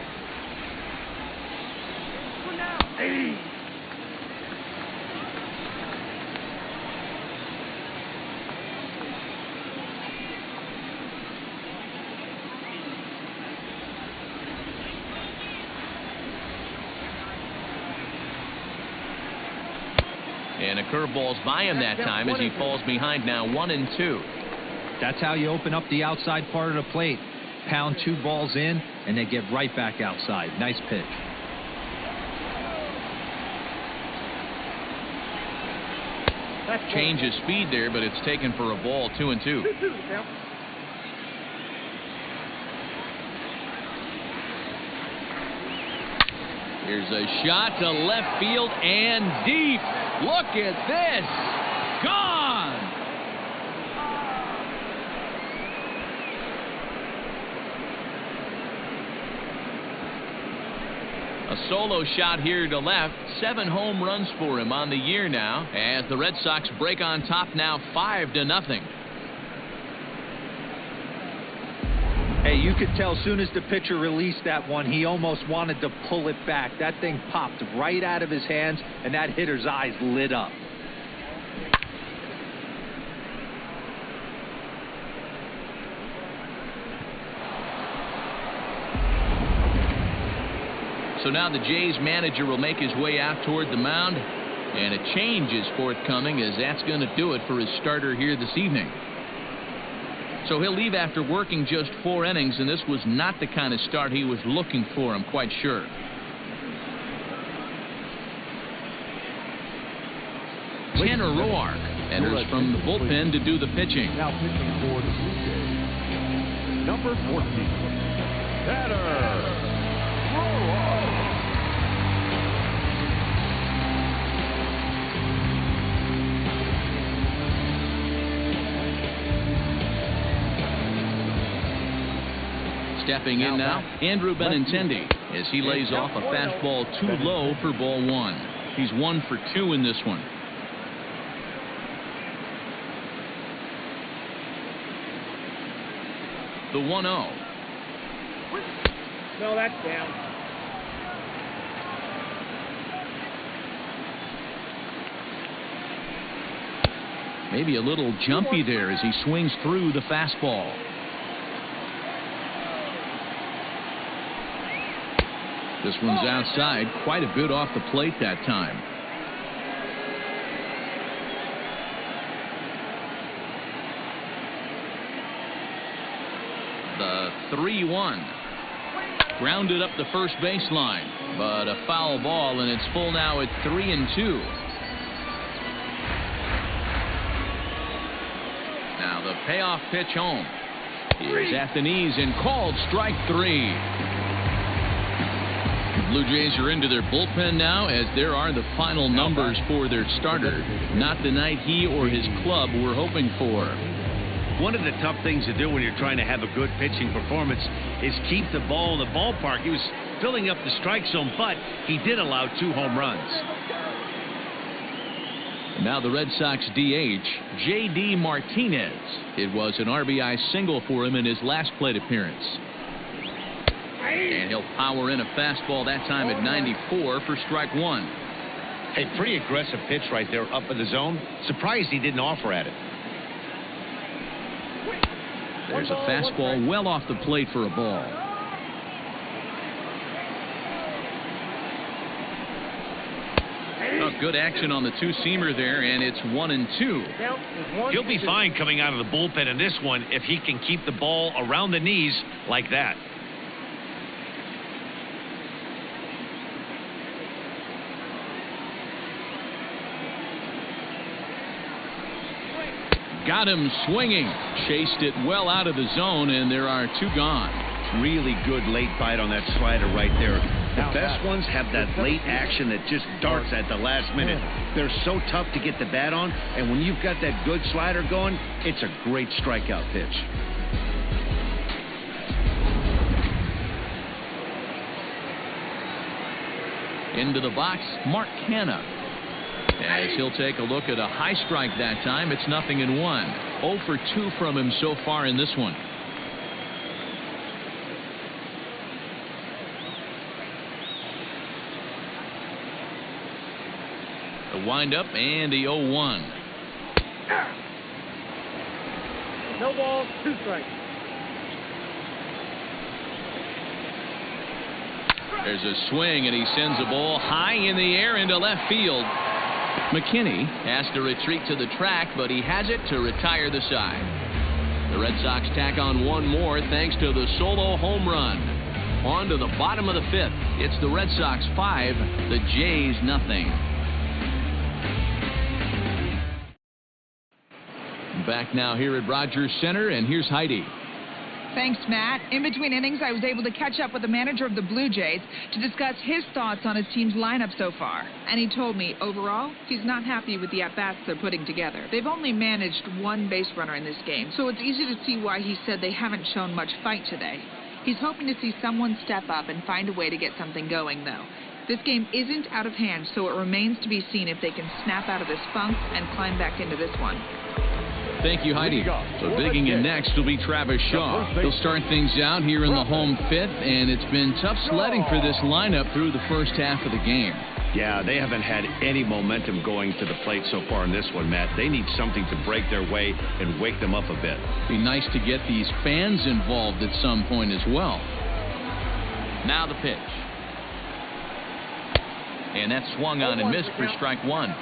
And a curveball's by him that time as he falls behind now 1-2. That's how you open up the outside part of the plate. Pound 2 balls in, and they get right back outside. Nice pitch. Change of speed there, but it's taken for a ball. 2-2. Here's a shot to left field and deep. Look at this. Gone. A solo shot here to left. 7 home runs for him on the year now, as the Red Sox break on top now 5-0. Hey, you could tell as soon as the pitcher released that one, he almost wanted to pull it back. That thing popped right out of his hands, and that hitter's eyes lit up. So now the Jays manager will make his way out toward the mound, and a change is forthcoming, as that's going to do it for his starter here this evening. So he'll leave after working just 4 innings, and this was not the kind of start he was looking for, I'm quite sure. Tanner Roark enters from the bullpen to do the pitching. Now pitching for the Blue Jays, number 14, Tanner Roark. Stepping in now, Andrew Benintendi, as he lays off a fastball too low for ball 1. He's 1 for 2 in this one. The 1-0. No, that's down. Maybe a little jumpy there as he swings through the fastball. This one's outside, quite a bit off the plate that time. The 3-1. Grounded up the first baseline, but a foul ball, and it's full now at 3-2. Now the payoff pitch home. Here's at the knees and called strike 3. The Blue Jays are into their bullpen now, as there are the final numbers for their starter. Not the night he or his club were hoping for. One of the tough things to do when you're trying to have a good pitching performance is keep the ball in the ballpark. He was filling up the strike zone, but he did allow 2 home runs. Now the Red Sox DH, J.D. Martinez. It was an RBI single for him in his last plate appearance. And he'll power in a fastball, that time at 94 for strike 1. A pretty aggressive pitch right there up in the zone. Surprised he didn't offer at it. There's a fastball well off the plate for a ball. Oh, good action on the two-seamer there, and it's 1-2. He'll be fine coming out of the bullpen in this one if he can keep the ball around the knees like that. Got him swinging. Chased it well out of the zone, and there are 2 gone. Really good late bite on that slider right there. The best ones have that late action that just darts at the last minute. They're so tough to get the bat on, and when you've got that good slider going, it's a great strikeout pitch. Into the box, Mark Canha. As he'll take a look at a high strike that time, it's 0-1. 0 for 2 from him so far in this one. The windup and the 0-1. No balls, 2 strikes. There's a swing, and he sends a ball high in the air into left field. McKinney has to retreat to the track, but he has it to retire the side. The Red Sox tack on 1 more thanks to the solo home run. On to the bottom of the 5th. It's the Red Sox 5, the Jays 0. Back now here at Rogers Center, and here's Heidi. Thanks, Matt. In between innings, I was able to catch up with the manager of the Blue Jays to discuss his thoughts on his team's lineup so far. And he told me, overall, he's not happy with the at-bats they're putting together. They've only managed 1 base runner in this game, so it's easy to see why he said they haven't shown much fight today. He's hoping to see someone step up and find a way to get something going, though. This game isn't out of hand, so it remains to be seen if they can snap out of this funk and climb back into this one. Thank you, Heidi. So digging in next will be Travis Shaw. He'll start things out here in the home 5th, and it's been tough sledding for this lineup through the first half of the game. Yeah, they haven't had any momentum going to the plate so far in this one, Matt. They need something to break their way and wake them up a bit. Be nice to get these fans involved at some point as well. Now the pitch. And that's swung on and missed for strike 1.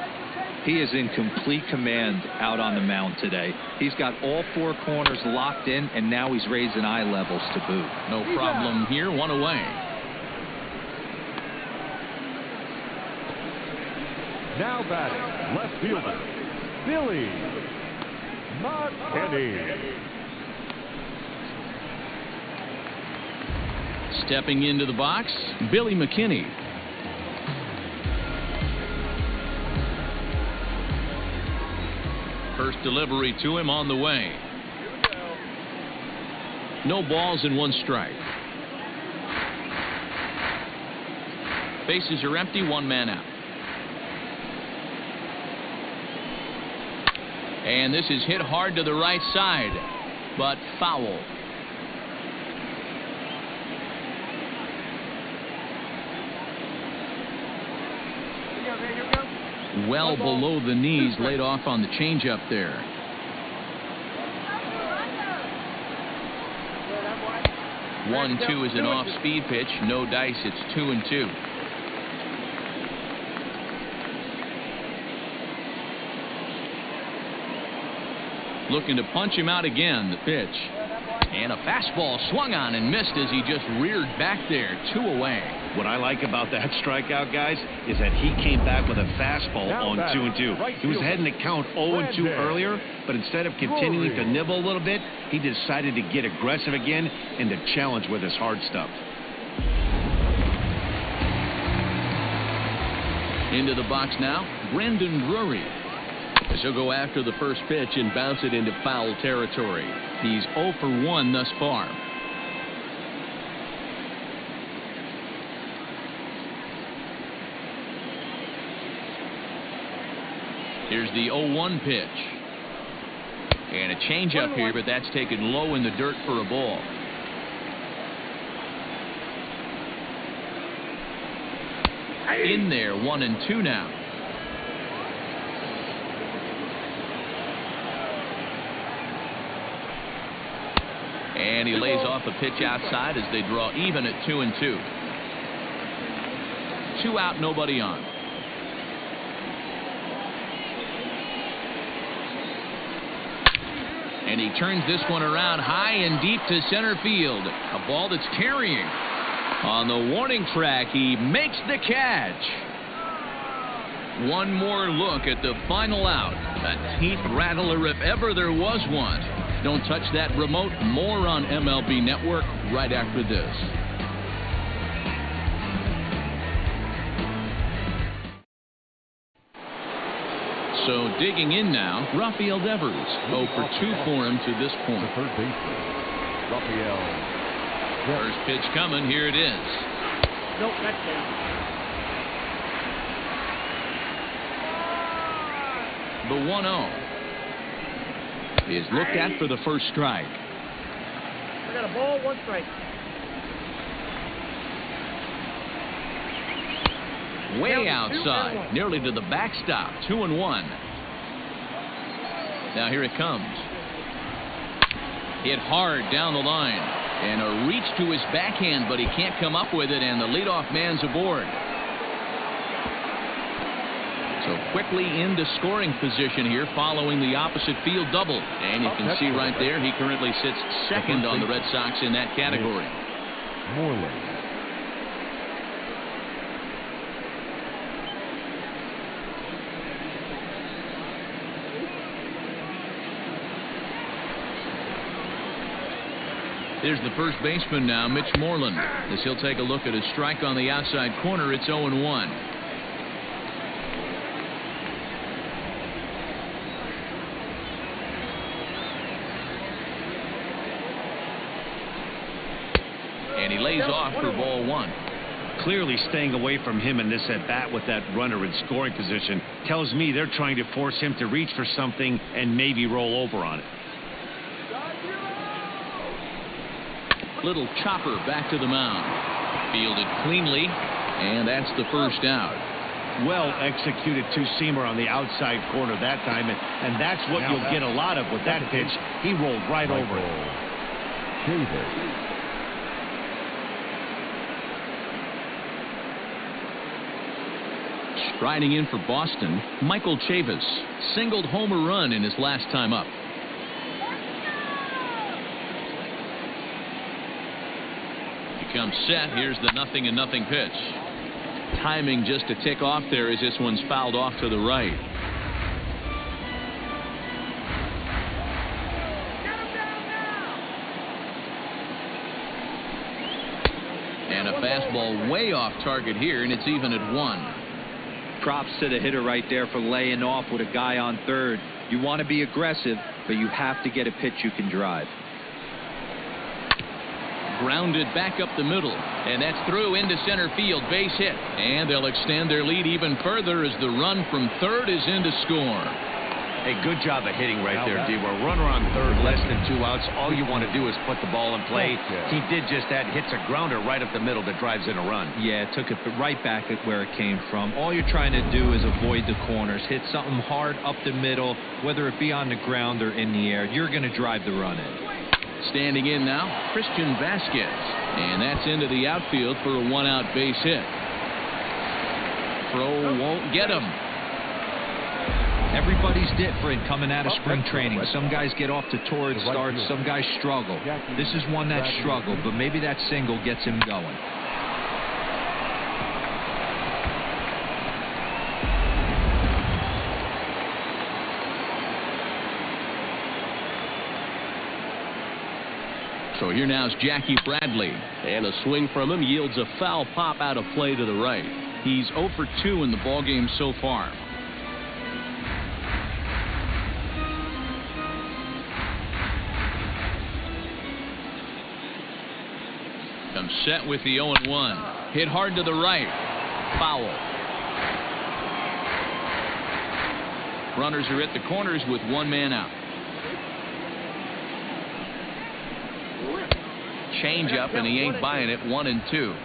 He is in complete command out on the mound today. He's got all 4 corners locked in, and now he's raising eye levels to boot. No problem here, 1 away. Now batting, left fielder, Billy McKinney. Stepping into the box, Billy McKinney. First delivery to him on the way. No balls and 1 strike. Bases are empty, 1 man out. And this is hit hard to the right side, but foul. Well below the knees, laid off on the changeup there. One, 2 is an off-speed pitch. No dice. It's 2-2. Looking to punch him out again. The pitch. And a fastball swung on and missed as he just reared back there, 2 away. What I like about that strikeout, guys, is that he came back with a fastball on 2-2. He was heading to count 0-2 earlier, but instead of continuing to nibble a little bit, he decided to get aggressive again and to challenge with his hard stuff. Into the box now, Brandon Drury. As he'll go after the first pitch and bounce it into foul territory. He's 0 for 1 thus far. Here's the 0-1 pitch. And a changeup here, but that's taken low in the dirt for a ball. In there, 1-2 now. And he lays off a pitch outside as they draw even at 2-2. 2 out, nobody on. And he turns this one around high and deep to center field. A ball that's carrying. On the warning track, he makes the catch. One more look at the final out. A teeth rattler if ever there was one. Don't touch that remote. More on MLB Network right after this. So digging in now, Rafael Devers. 0 for 2 for him to this point. The third baseman, Rafael. First pitch coming. Here it is. Nope, that's down. The 1-0 is looked at for the first strike. I got a ball, 1 strike. Way outside, nearly to the backstop. 2-1. Now here it comes. Hit hard down the line. And a reach to his backhand, but he can't come up with it, and the leadoff man's aboard. So quickly into scoring position here following the opposite field double. And you can see right there he currently sits second on the Red Sox in that category. Moreland. There's the first baseman now, Mitch Moreland, as he'll take a look at his strike on the outside corner. It's 0-1. And he lays off for ball 1. Clearly staying away from him in this at-bat with that runner in scoring position tells me they're trying to force him to reach for something and maybe roll over on it. Little chopper back to the mound. Fielded cleanly, and that's the first out. Well executed two-seamer on the outside corner that time, and that's what you'll get a lot of with that pitch. He rolled right over it. Striding in for Boston, Michael Chavis singled home run in his last time up. Comes set. Here's the 0-0 pitch. Timing just to tick off there as this one's fouled off to the right. And a fastball way off target here, and it's even at 1. Props to the hitter right there for laying off with a guy on third. You want to be aggressive, but you have to get a pitch you can drive. Grounded back up the middle, and that's through into center field, base hit, and they'll extend their lead even further as the run from third is in to score. Hey, good job of hitting right there, D. We're runner on third, less than 2 outs. All you want to do is put the ball in play. He did just that. Hits a grounder right up the middle that drives in a run. Yeah, took it right back at where it came from. All you're trying to do is avoid the corners. Hit something hard up the middle, whether it be on the ground or in the air. You're going to drive the run in. Standing in now, Christian Vasquez. And that's into the outfield for a 1-out base hit. Throw won't get him. Everybody's different coming out of spring training. Some guys get off to torrid starts. Some guys struggle. This is one that struggled, but maybe that single gets him going. So here now is Jackie Bradley. And a swing from him yields a foul pop out of play to the right. He's 0 for 2 in the ballgame so far. Comes set with the 0-1. Hit hard to the right. Foul. Runners are at the corners with one man out. Change up, and he ain't buying it. 1-2.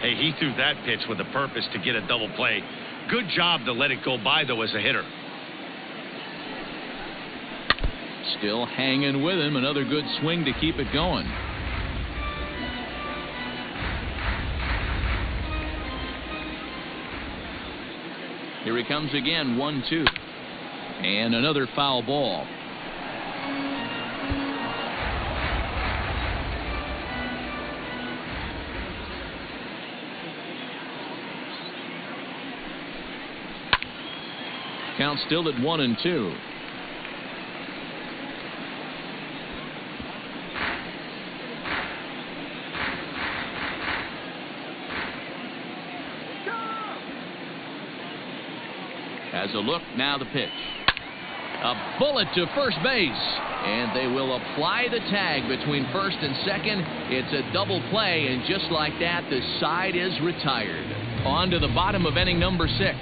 Hey, he threw that pitch with a purpose to get a double play. Good job to let it go by, though, as a hitter. Still hanging with him. Another good swing to keep it going. Here he comes again. 1-2. And another foul ball. Count still at 1-2. Has a look, now the pitch. A bullet to first base. And they will apply the tag between first and second. It's a double play, and just like that, the side is retired. On to the bottom of inning number 6.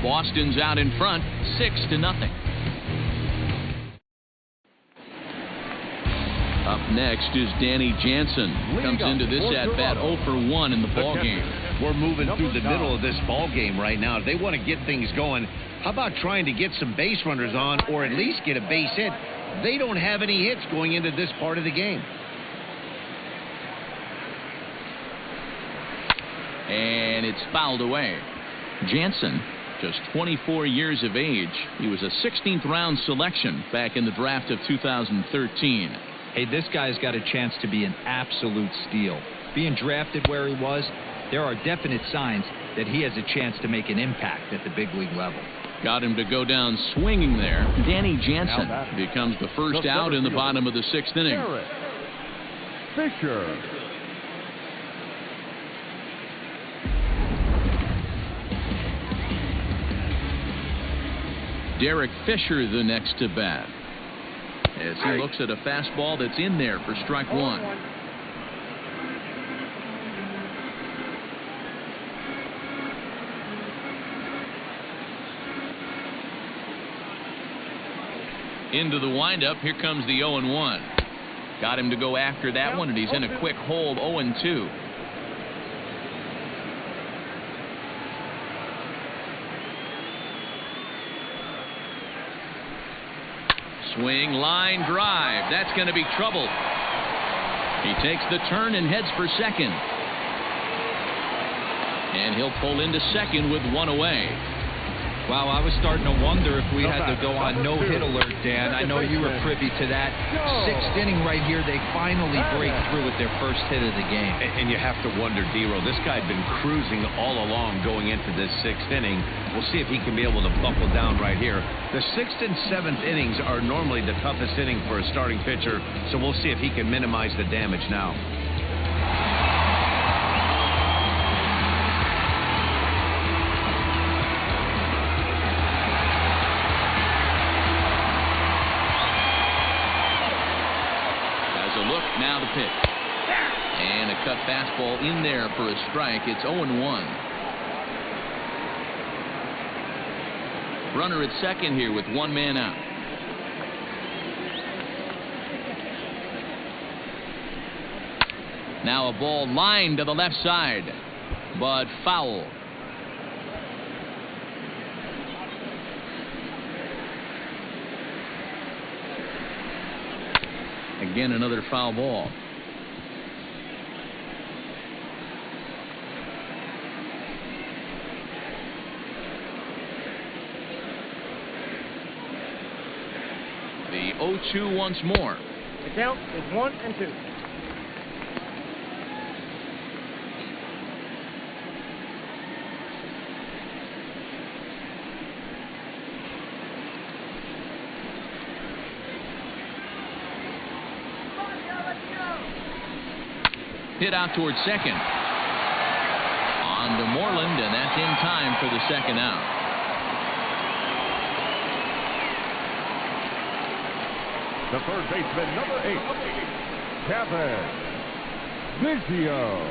Boston's out in front, 6-0. Up next is Danny Jansen. Comes into this at-bat 0 for 1 in the ballgame. We're moving through the middle of this ball game right now. If they want to get things going, how about trying to get some base runners on, or at least get a base hit? They don't have any hits going into this part of the game. And it's fouled away. Jansen, just 24 years of age. He was a 16th round selection back in the draft of 2013. Hey, this guy's got a chance to be an absolute steal. Being drafted where he was, there are definite signs that he has a chance to make an impact at the big league level. Got him to go down swinging there. Danny Jansen becomes the first out in the bottom of the 6th inning. Fisher. Derek Fisher the next to bat, as he looks at a fastball that's in there for strike 1. Into the windup, here comes the 0-1. Got him to go after that one, and he's in a quick hold. 0-2. Swing, line drive. That's going to be trouble. He takes the turn and heads for second. And he'll pull into second with one away. Wow, I was starting to wonder if we had to go on no-hit alert, Dan. I know you were privy to that. 6th inning right here, they finally break through with their first hit of the game. And you have to wonder, D-Row, this guy had been cruising all along going into this 6th inning. We'll see if he can be able to buckle down right here. The 6th and 7th innings are normally the toughest inning for a starting pitcher, so we'll see if he can minimize the damage now. Now the pitch. And a cut fastball in there for a strike. It's 0-1. Runner at second here with one man out. Now a ball lined to the left side, but foul. Again, another foul ball. 0-2 once more. The count is 1-2. Hit out towards second. On to Moreland, and that's in time for the second out. The third baseman, number 8, Kevin Biggio.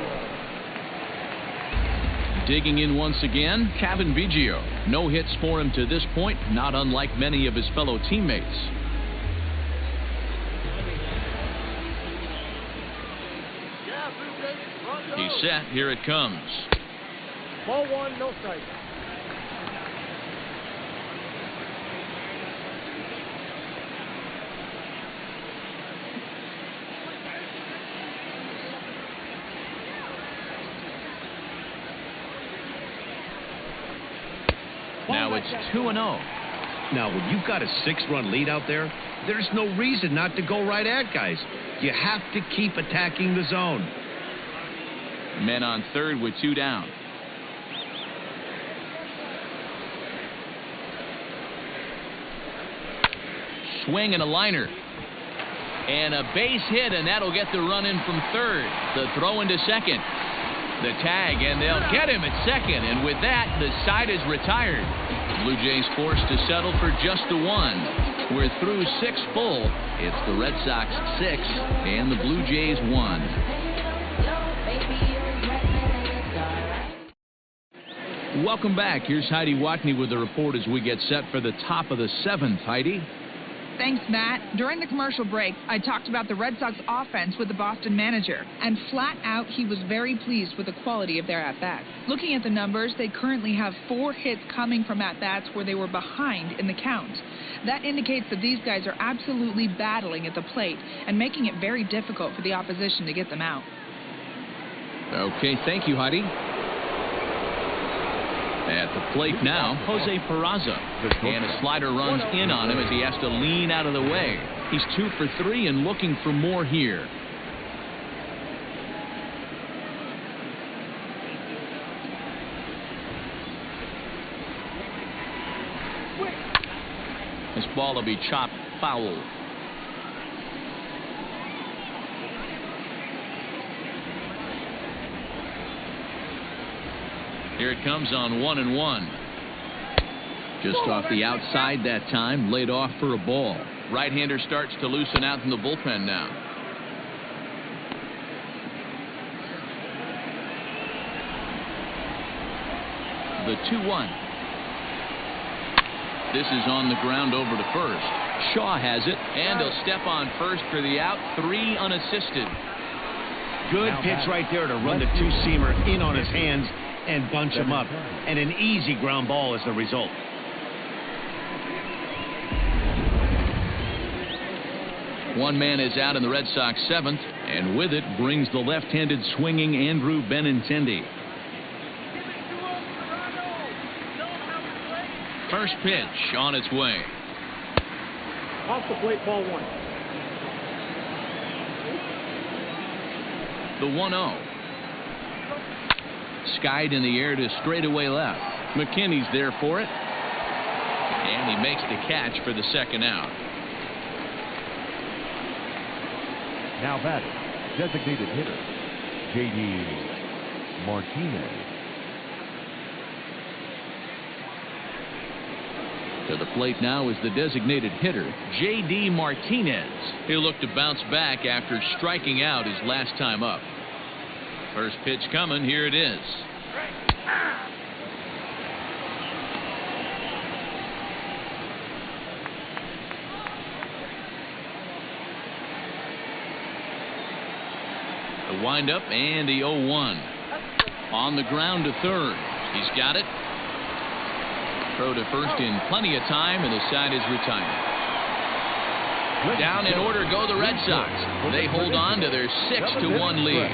Digging in once again, Kevin Biggio. No hits for him to this point, not unlike many of his fellow teammates. He's set. Here it comes. Ball 1, no strike. Now it's 2-0. Now, when you've got a 6-run lead out there, there's no reason not to go right at guys. You have to keep attacking the zone. Men on third with 2 down. Swing and a liner. And a base hit, and that'll get the run in from third. The throw into second. The tag, and they'll get him at second. And with that, the side is retired. Blue Jays forced to settle for just the 1. We're through 6 full. It's the Red Sox 6 and the Blue Jays 1. Welcome back. Here's Heidi Watney with the report as we get set for the top of the 7th. Heidi? Thanks, Matt. During the commercial break, I talked about the Red Sox offense with the Boston manager, and flat out, he was very pleased with the quality of their at-bats. Looking at the numbers, they currently have 4 hits coming from at-bats where they were behind in the count. That indicates that these guys are absolutely battling at the plate and making it very difficult for the opposition to get them out. Okay, thank you, Heidi. At the plate now, Jose Peraza. And a slider runs in on him as he has to lean out of the way. He's 2 for 3 and looking for more here. This ball will be chopped foul. Here it comes on 1-1. Just off the outside that time, laid off for a ball. Right-hander starts to loosen out in the bullpen now. The 2-1. This is on the ground over to first. Shaw has it, and he'll step on first for the out. 3 unassisted. Good pitch right there to run the 2-seamer in on his hands and bunch him up. And an easy ground ball is the result. One man is out in the Red Sox 7th, and with it brings the left-handed swinging Andrew Benintendi. First pitch on its way. Off the plate, ball 1. The 1-0. Skied in the air to straightaway left. McKinney's there for it. And he makes the catch for the second out. Now batting, designated hitter, J.D. Martinez. To the plate now is the designated hitter, J.D. Martinez. He'll look to bounce back after striking out his last time up. First pitch coming. Here it is. The windup and the 0-1. On the ground to third. He's got it. Throw to first in plenty of time, and the side is retired. Down in order go the Red Sox. They hold on to their 6-1 lead.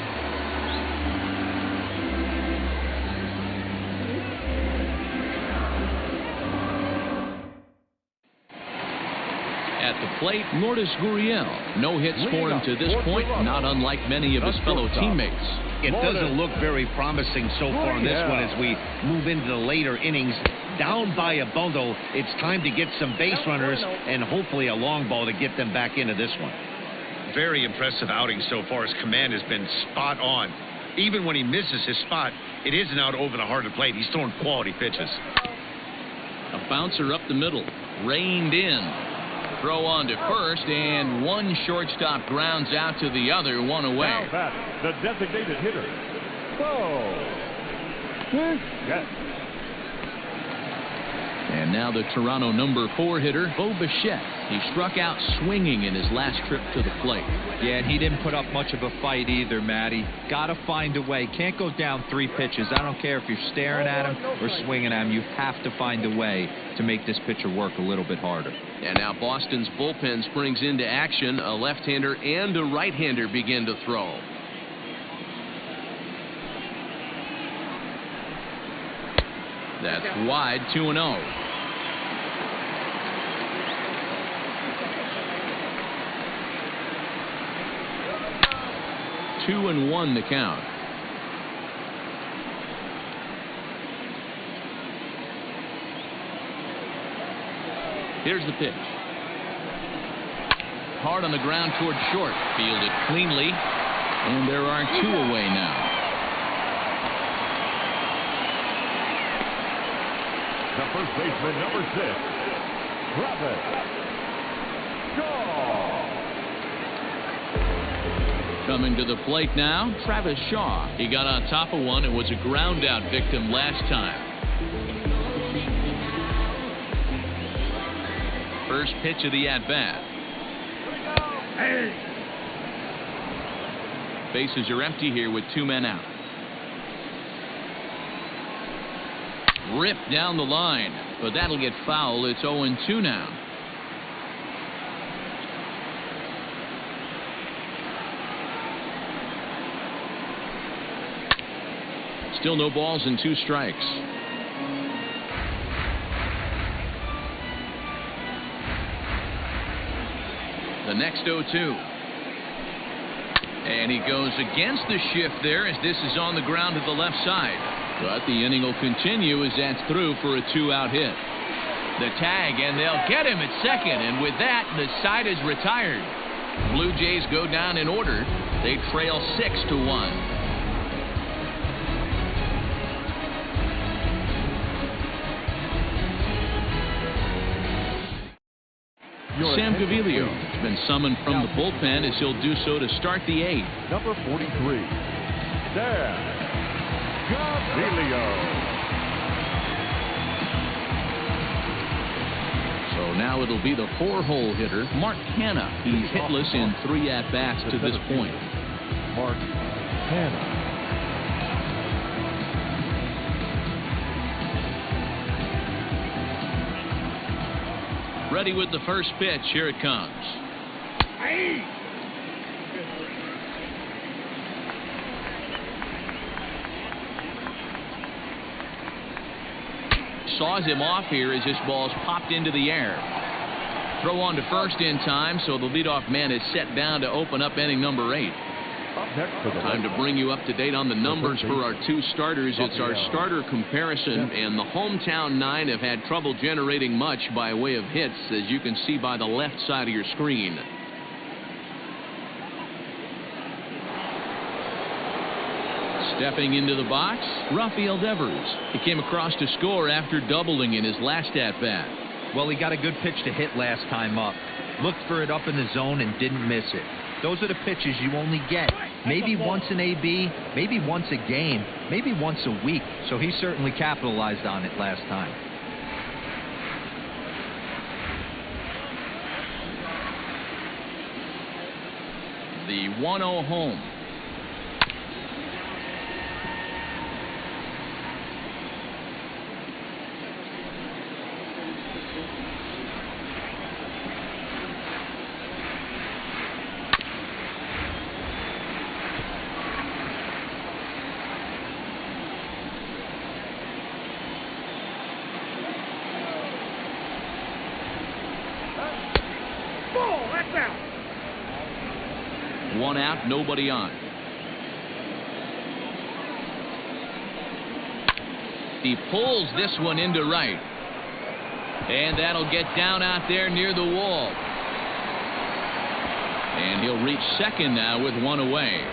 At the plate, Lourdes Gurriel. No hits for him to this point, not unlike many of his fellow teammates. It doesn't look very promising so far in this one as we move into the later innings. Down by a bundle, it's time to get some base runners and hopefully a long ball to get them back into this one. Very impressive outing so far. His command has been spot on. Even when he misses his spot, it isn't out over the heart of the plate. He's throwing quality pitches. A bouncer up the middle, reined in. Throw on to first, and one shortstop grounds out to the other, one away. Now bat, the designated hitter. Yes. And now the Toronto number 4 hitter, Bo Bichette. He struck out swinging in his last trip to the plate. Yeah, and he didn't put up much of a fight either, Matty. Got to find a way. Can't go down 3 pitches. I don't care if you're staring at him or swinging at him. You have to find a way to make this pitcher work a little bit harder. And now Boston's bullpen springs into action. A left-hander and a right-hander begin to throw. That's wide, 2-0. Two and 1 the count. Here's the pitch. Hard on the ground toward short. Fielded cleanly. And there are 2 away now. The first baseman, number 6, Travis Shaw. Coming to the plate now, Travis Shaw. He got on top of one and was a ground out victim last time. First pitch of the at-bat. Bases are empty here with 2 men out. Ripped down the line, but that'll get foul. It's 0-2 now. Still no balls and 2 strikes. The next 0-2. And he goes against the shift there as this is on the ground to the left side. But the inning will continue as that's through for a 2-out hit. The tag, and they'll get him at second. And with that, the side is retired. Blue Jays go down in order. They trail 6-1. Sam Gaviglio has been summoned from the bullpen as he'll do so to start the 8th. Number 43, Sam Gaviglio. So now it'll be the 4-hole hitter, Mark Hanna. He's hitless in 3 at-bats to this point. Mark Hanna. Ready with the first pitch. Here it comes. Saws him off here as this ball's popped into the air. Throw on to first in time, so the leadoff man is set down to open up inning number 8. Time to bring you up to date on the numbers for our 2 starters. It's our starter comparison, and the hometown 9 have had trouble generating much by way of hits, as you can see by the left side of your screen. Stepping into the box, Rafael Devers. He came across to score after doubling in his last at-bat. Well, he got a good pitch to hit last time up. Looked for it up in the zone and didn't miss it. Those are the pitches you only get maybe once in AB, maybe once a game, maybe once a week. So he certainly capitalized on it last time. The 1-0 home. 1 out, nobody on. He pulls this one into right. And that'll get down out there near the wall. And he'll reach second now with 1 away.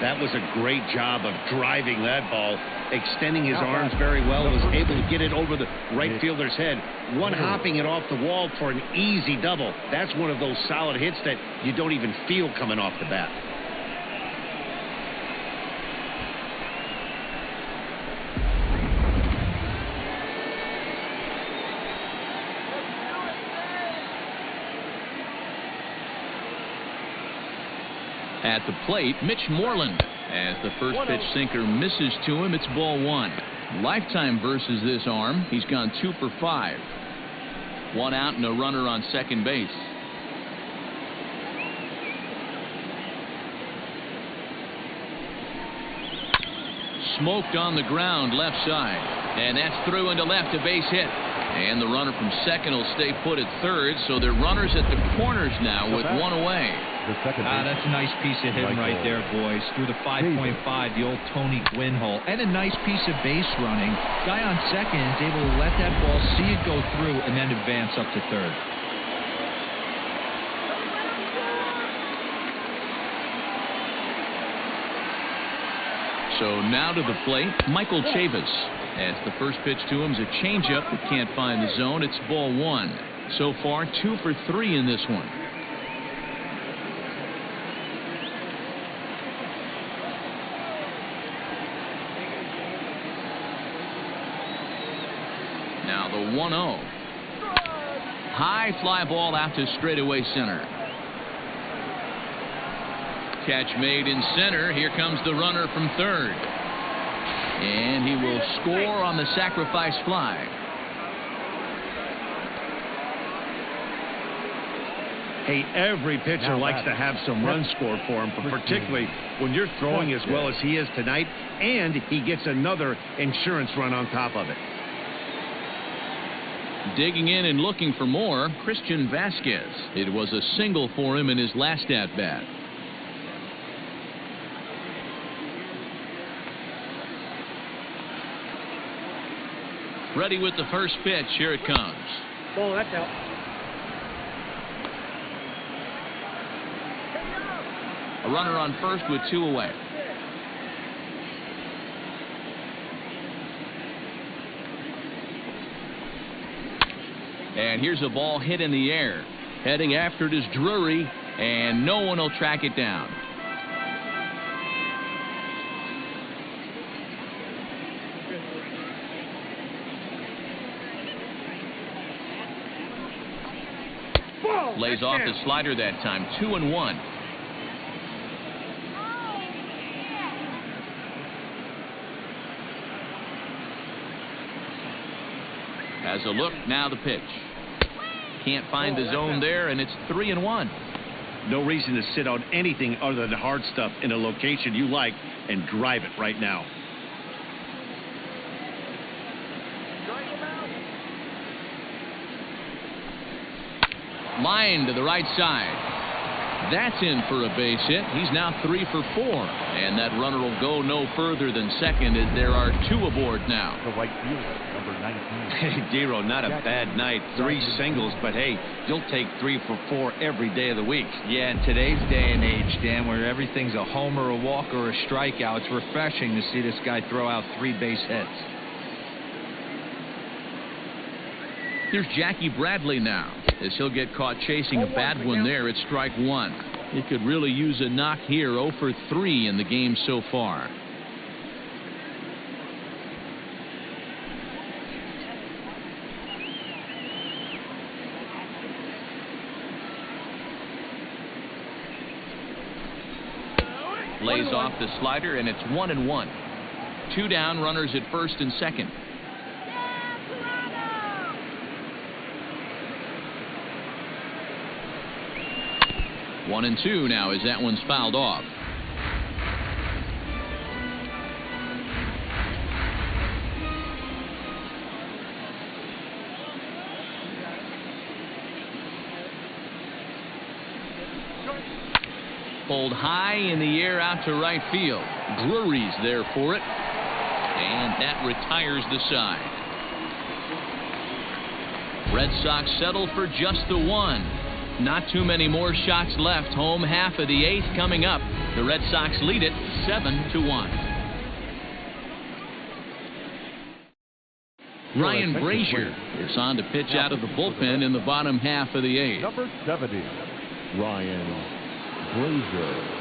That was a great job of driving that ball, extending his arms very well, was able to get it over the right fielder's head, one-hopping it off the wall for an easy double. That's one of those solid hits that you don't even feel coming off the bat. At the plate, Mitch Moreland. As the first pitch sinker misses to him, it's ball 1. Lifetime versus this arm. He's gone 2 for 5. 1 out and a runner on second base. Smoked on the ground left side. And that's through into left, a base hit. And the runner from second will stay put at third, so they're runners at the corners now with 1 away. That's a nice piece of hitting right there, boys. Through the 5.5, the old Tony Gwynn hole. And a nice piece of base running. Guy on second is able to let that ball, see it go through, and then advance up to third. So now to the plate, Michael Chavis. As the first pitch to him is a changeup that can't find the zone. It's ball 1. So far, 2 for 3 in this one. Now the 1-0. High fly ball out to straightaway center. Catch made in center. Here comes the runner from third. And he will score on the sacrifice fly. Hey, every pitcher likes to have some runs scored for him, but particularly when you're throwing as well as he is tonight, and he gets another insurance run on top of it. Digging in and looking for more, Christian Vasquez. It was a single for him in his last at-bat. Ready with the first pitch. Here it comes. Oh, that's out. A runner on first with 2 away. And here's a ball hit in the air. Heading after it is Drury, and no one will track it down. Lays off the slider that time. 2-1. Has a look. Now the pitch. Can't find the zone there, and it's 3-1. No reason to sit on anything other than hard stuff in a location you like and drive it right now. Line to the right side. That's in for a base hit. He's now 3 for 4. And that runner will go no further than second as there are 2 aboard now. The right fielder, number 19. Hey, Dero, not a bad night. 3 singles, but hey, you'll take 3 for 4 every day of the week. Yeah, in today's day and age, Dan, where everything's a homer, a walk, or a strikeout, it's refreshing to see this guy throw out 3 base hits. Here's Jackie Bradley now, as he'll get caught chasing a bad one there at strike 1. He could really use a knock here. 0 for 3 in the game so far. Lays off the slider, and it's 1-1. 2 down, runners at first and second. 1-2 now as that one's fouled off. pulled high in the air out to right field. Drury's there for it. And that retires the side. Red Sox settle for just the one. Not too many more shots left. Home half of the eighth coming up. The Red Sox lead it 7-1. Ryan Brazier is on to pitch out of the bullpen in the bottom half of the eighth. Number 70, Ryan Brazier.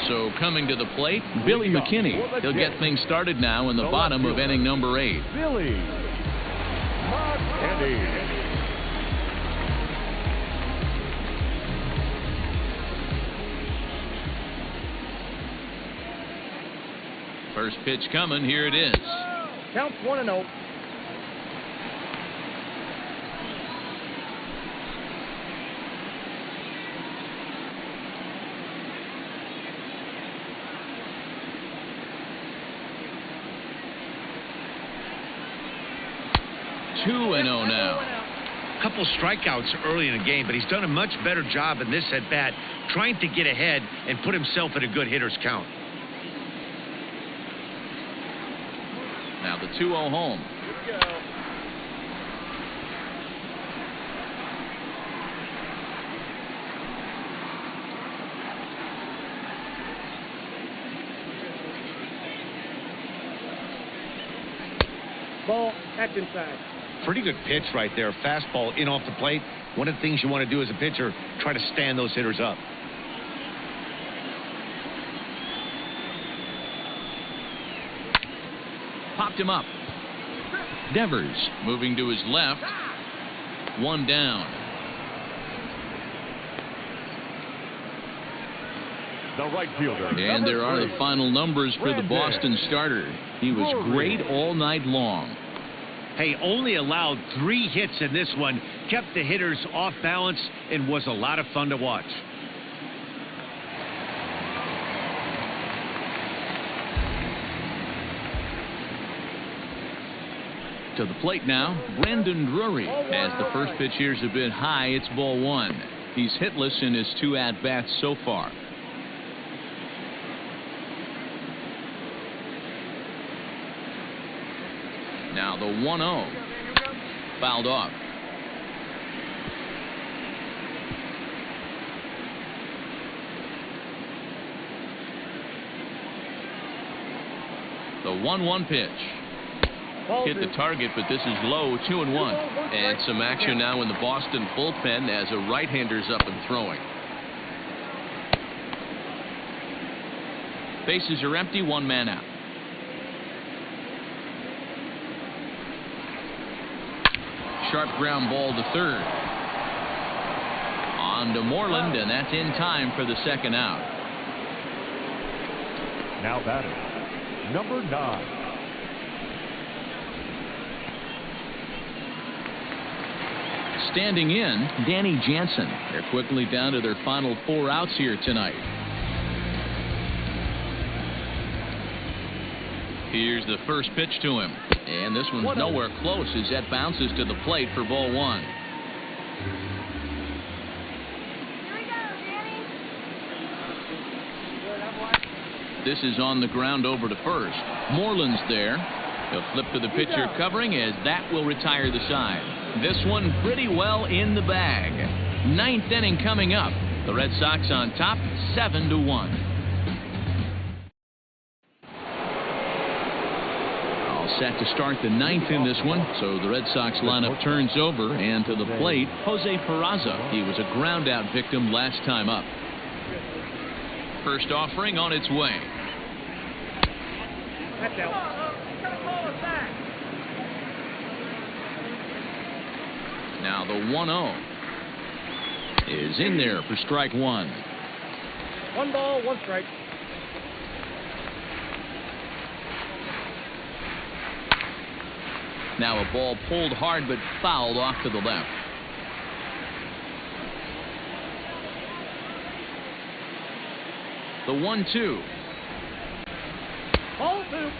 So coming to the plate, Billy McKinney. He'll get things started now in the bottom of inning number 8. Billy McKinney. First pitch coming. Here it is. Counts 1-0. Two and 0 now. A couple strikeouts early in the game, but he's done a much better job in this at bat trying to get ahead and put himself in a good hitter's count. Now the 2-0 home. Here we go. Ball, that's inside. Pretty good pitch right there. Fastball in off the plate. One of the things you want to do as a pitcher, try to stand those hitters up. Popped him up. Devers moving to his left. One down. The right fielder. And there are the final numbers for the Boston starter. He was great all night long. Hey, only allowed 3 hits in this one, kept the hitters off balance, and was a lot of fun to watch. To the plate now, Brandon Drury. As the first pitch here's a bit high, it's ball 1. He's hitless in his 2 at-bats so far. Now the 1-0. Fouled off. The 1-1 pitch. Hit the target, but this is low, 2-1. And some action now in the Boston bullpen as a right-hander's up and throwing. Bases are empty, 1 man out. Sharp ground ball to third. On to Moreland, and that's in time for the second out. Now batting, number 9. Standing in, Danny Jansen. They're quickly down to their final 4 outs here tonight. Here's the first pitch to him. And this one's nowhere close as that bounces to the plate for ball 1. Here we go, Danny. This is on the ground over to first. Moreland's there. He'll flip to the pitcher covering as that will retire the side. This one pretty well in the bag. 9th inning coming up. The Red Sox on top, 7-1. All set to start the 9th in this one. So the Red Sox lineup turns over, and to the plate, Jose Peraza. He was a ground out victim last time up. First offering on its way. That's out. Now the 1-0 is in there for strike 1. 1 ball, 1 strike. Now a ball pulled hard but fouled off to the left. The 1-2. Ball 2.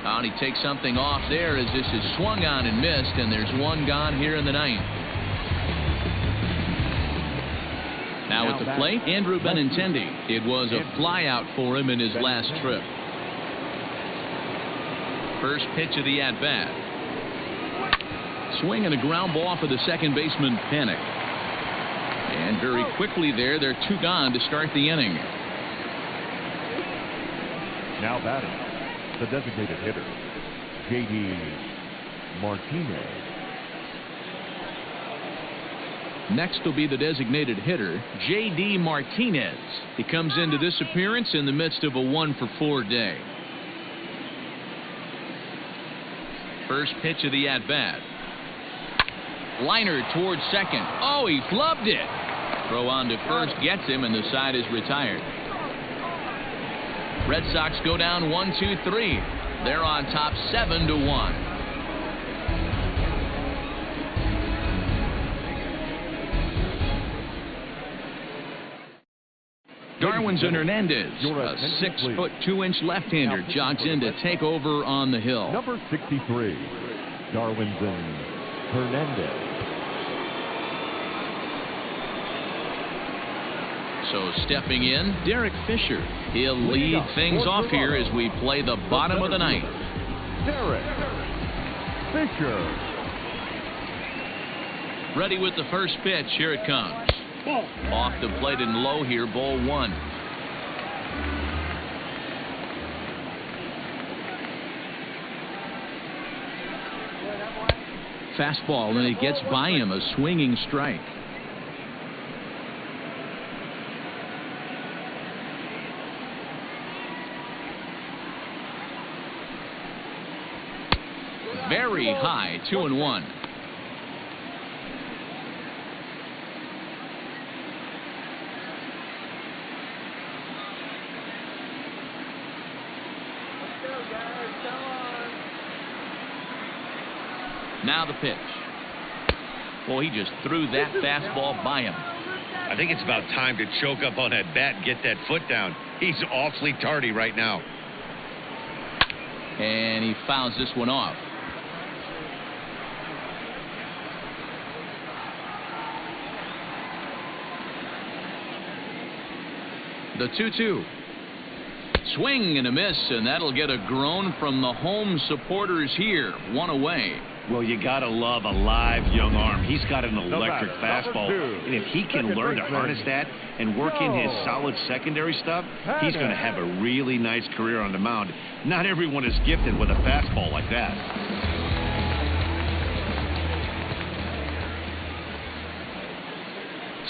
Oh, and he takes something off there as this is swung on and missed, and there's one gone here in the ninth. Now at the plate, Andrew Benintendi. It was a flyout for him in his last trip. First pitch of the at-bat. Swing and a ground ball for the second baseman, Panik. And very quickly there, they're two gone to start the inning. Now batting, the designated hitter, J.D. Martinez. Next will be the designated hitter, J.D. Martinez. He comes into this appearance in the midst of a 1-for-4 day. First pitch of the at-bat. Liner towards second. Oh, he flubbed it. Throw on to first gets him, and the side is retired. Red Sox go down 1-2-3. They're on top 7-1. Darwinson Hernandez, a 6-foot 2-inch left-hander, jogs in to take over on the hill. Number 63, Darwinson Hernandez. So stepping in, Derek Fisher. He'll lead things off here as we play the bottom of the ninth. Derek Fisher. Ready with the first pitch. Here it comes. Off the plate and low here, ball one. Fastball, and it gets by him, a swinging strike. Very high, 2-1. Now the pitch. Well, he just threw that fastball by him. I think it's about time to choke up on that bat and get that foot down. He's awfully tardy right now. And he fouls this one off. The 2-2. Swing and a miss, and that'll get a groan from the home supporters here. One away. Well, you got to love a live young arm. He's got an electric fastball, and if he can learn to harness that and work in his solid secondary stuff, he's going to have a really nice career on the mound. Not everyone is gifted with a fastball like that.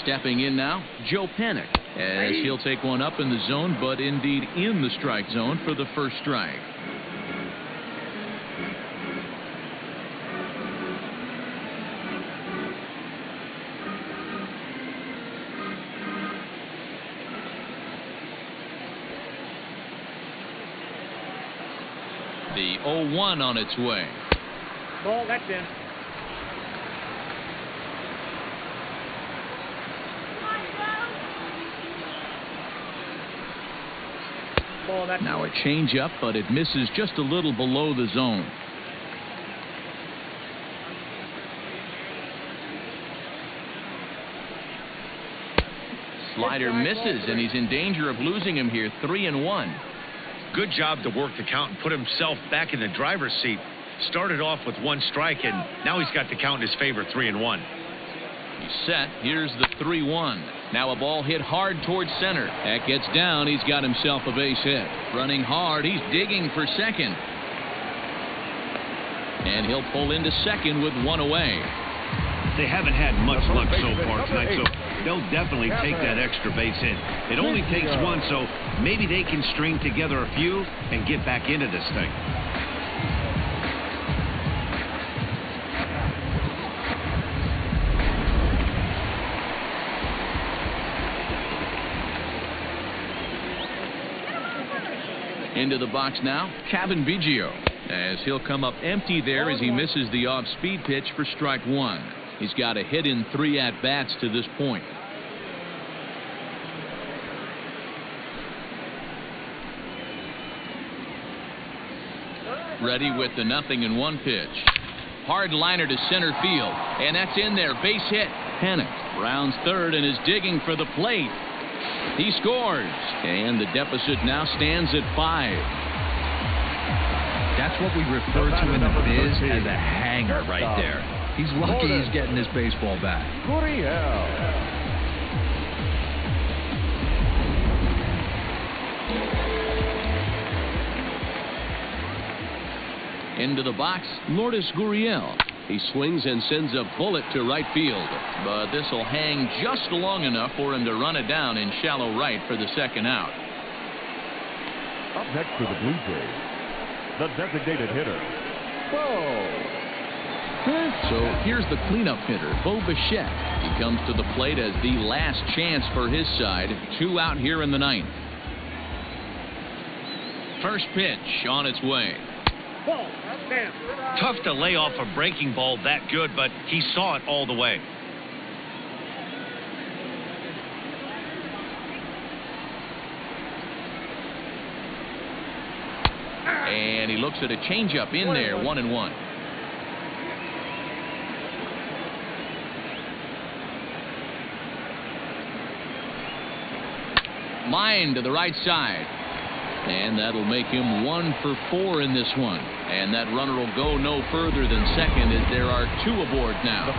Stepping in now, Joe Panik, as he'll take one up in the zone, but indeed in the strike zone for the first strike. The 0-1 on its way. Ball, that's in. Now a change-up, but it misses just a little below the zone. Slider misses, and he's in danger of losing him here. 3-1. Good job to work the count and put himself back in the driver's seat. Started off with one strike, and now he's got the count in his favor, 3-1. He's set. Here's the 3-1. Now a ball hit hard towards center. That gets down. He's got himself a base hit. Running hard. He's digging for second. And he'll pull into second with one away. They haven't had much luck so far tonight, so they'll definitely take that extra base hit. It only takes one, so maybe they can string together a few and get back into this thing. Into the box now, Kevin Biggio, as he'll come up empty there as he misses the off-speed pitch for strike one. He's got a hit in 3 at-bats to this point. Ready with the 0-1 pitch. Hard liner to center field, and that's in there. Base hit. Panic. Rounds third and is digging for the plate. He scores, and the deficit now stands at 5. That's what we refer to in the biz as a hanger right there. He's lucky he's getting his baseball back. Into the box, Lourdes Gurriel. He swings and sends a bullet to right field, but this will hang just long enough for him to run it down in shallow right for the second out. Up next for the Blue Jays, the designated hitter, Bo. So here's the cleanup hitter, Bo Bichette. He comes to the plate as the last chance for his side. 2 out here in the 9th. First pitch on its way. Tough to lay off a breaking ball that good, but he saw it all the way. And he looks at a changeup in there, 1-1. Line to the right side. And that'll make him 1 for 4 in this one. And that runner will go no further than second as there are 2 aboard now.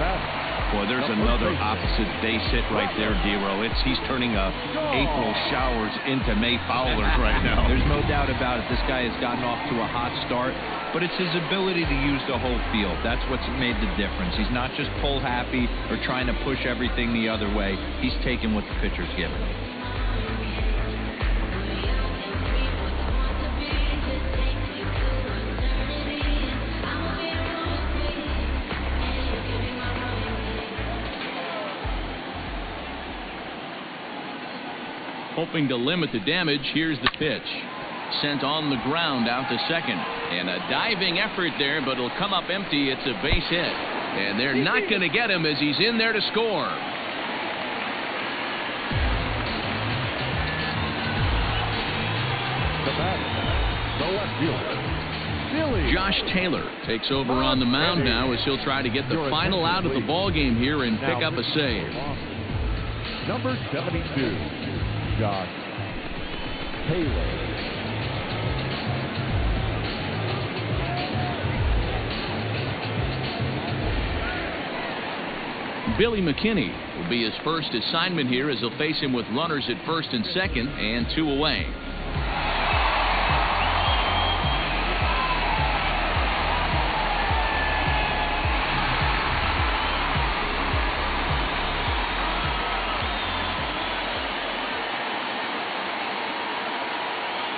Boy, there's another opposite base hit right there, Dero. He's turning April showers into May foulers right now. There's no doubt about it. This guy has gotten off to a hot start, but it's his ability to use the whole field. That's what's made the difference. He's not just pull happy or trying to push everything the other way. He's taking what the pitcher's given him. Hoping to limit the damage, here's the pitch. Sent on the ground out to second. And a diving effort there, but it'll come up empty. It's a base hit. And they're not going to get him as he's in there to score. The batter, the left fielder, Josh Taylor takes over on the mound now as he'll try to get the final out of the ball game here and pick up a save. Number 72. Josh Taylor. Billy McKinney will be his first assignment here as he'll face him with runners at first and second and 2 away.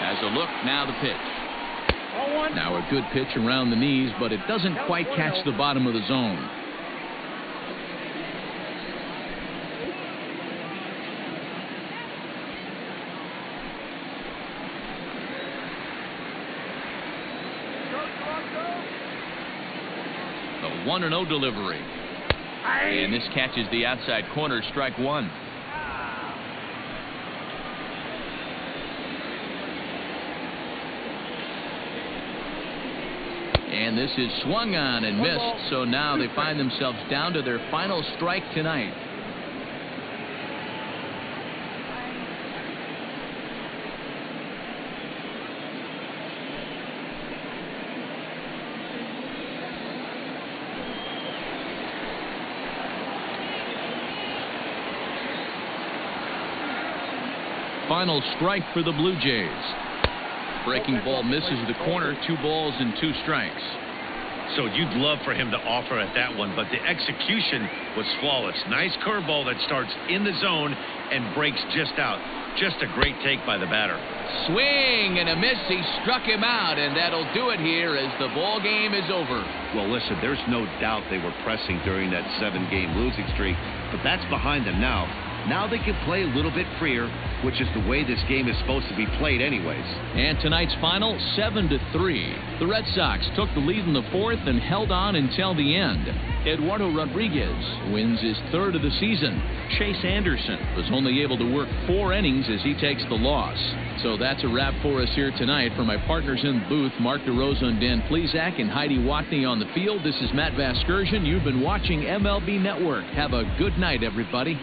As a look, now the pitch. Now a good pitch around the knees, but it doesn't quite catch the bottom of the zone. The 1-0 delivery. And this catches the outside corner, strike 1. And this is swung on and missed, so now they find themselves down to their final strike tonight. Final strike for the Blue Jays. Breaking ball misses the corner. 2 balls and 2 strikes. So you'd love for him to offer at that one, but the execution was flawless. Nice curveball that starts in the zone and breaks just out. Just a great take by the batter. Swing and a miss. He struck him out, and that'll do it here as the ball game is over. Well, listen, there's no doubt they were pressing during that 7-game losing streak, but that's behind them now. Now they can play a little bit freer which is the way this game is supposed to be played anyways. And tonight's final, 7-3. The Red Sox took the lead in the fourth and held on until the end. Eduardo Rodriguez wins his third of the season. Chase Anderson was only able to work 4 innings as he takes the loss. So that's a wrap for us here tonight. For my partners in the booth, Mark DeRosa and Dan Plesac, and Heidi Watney on the field, this is Matt Vasgersian. You've been watching MLB Network. Have a good night, everybody.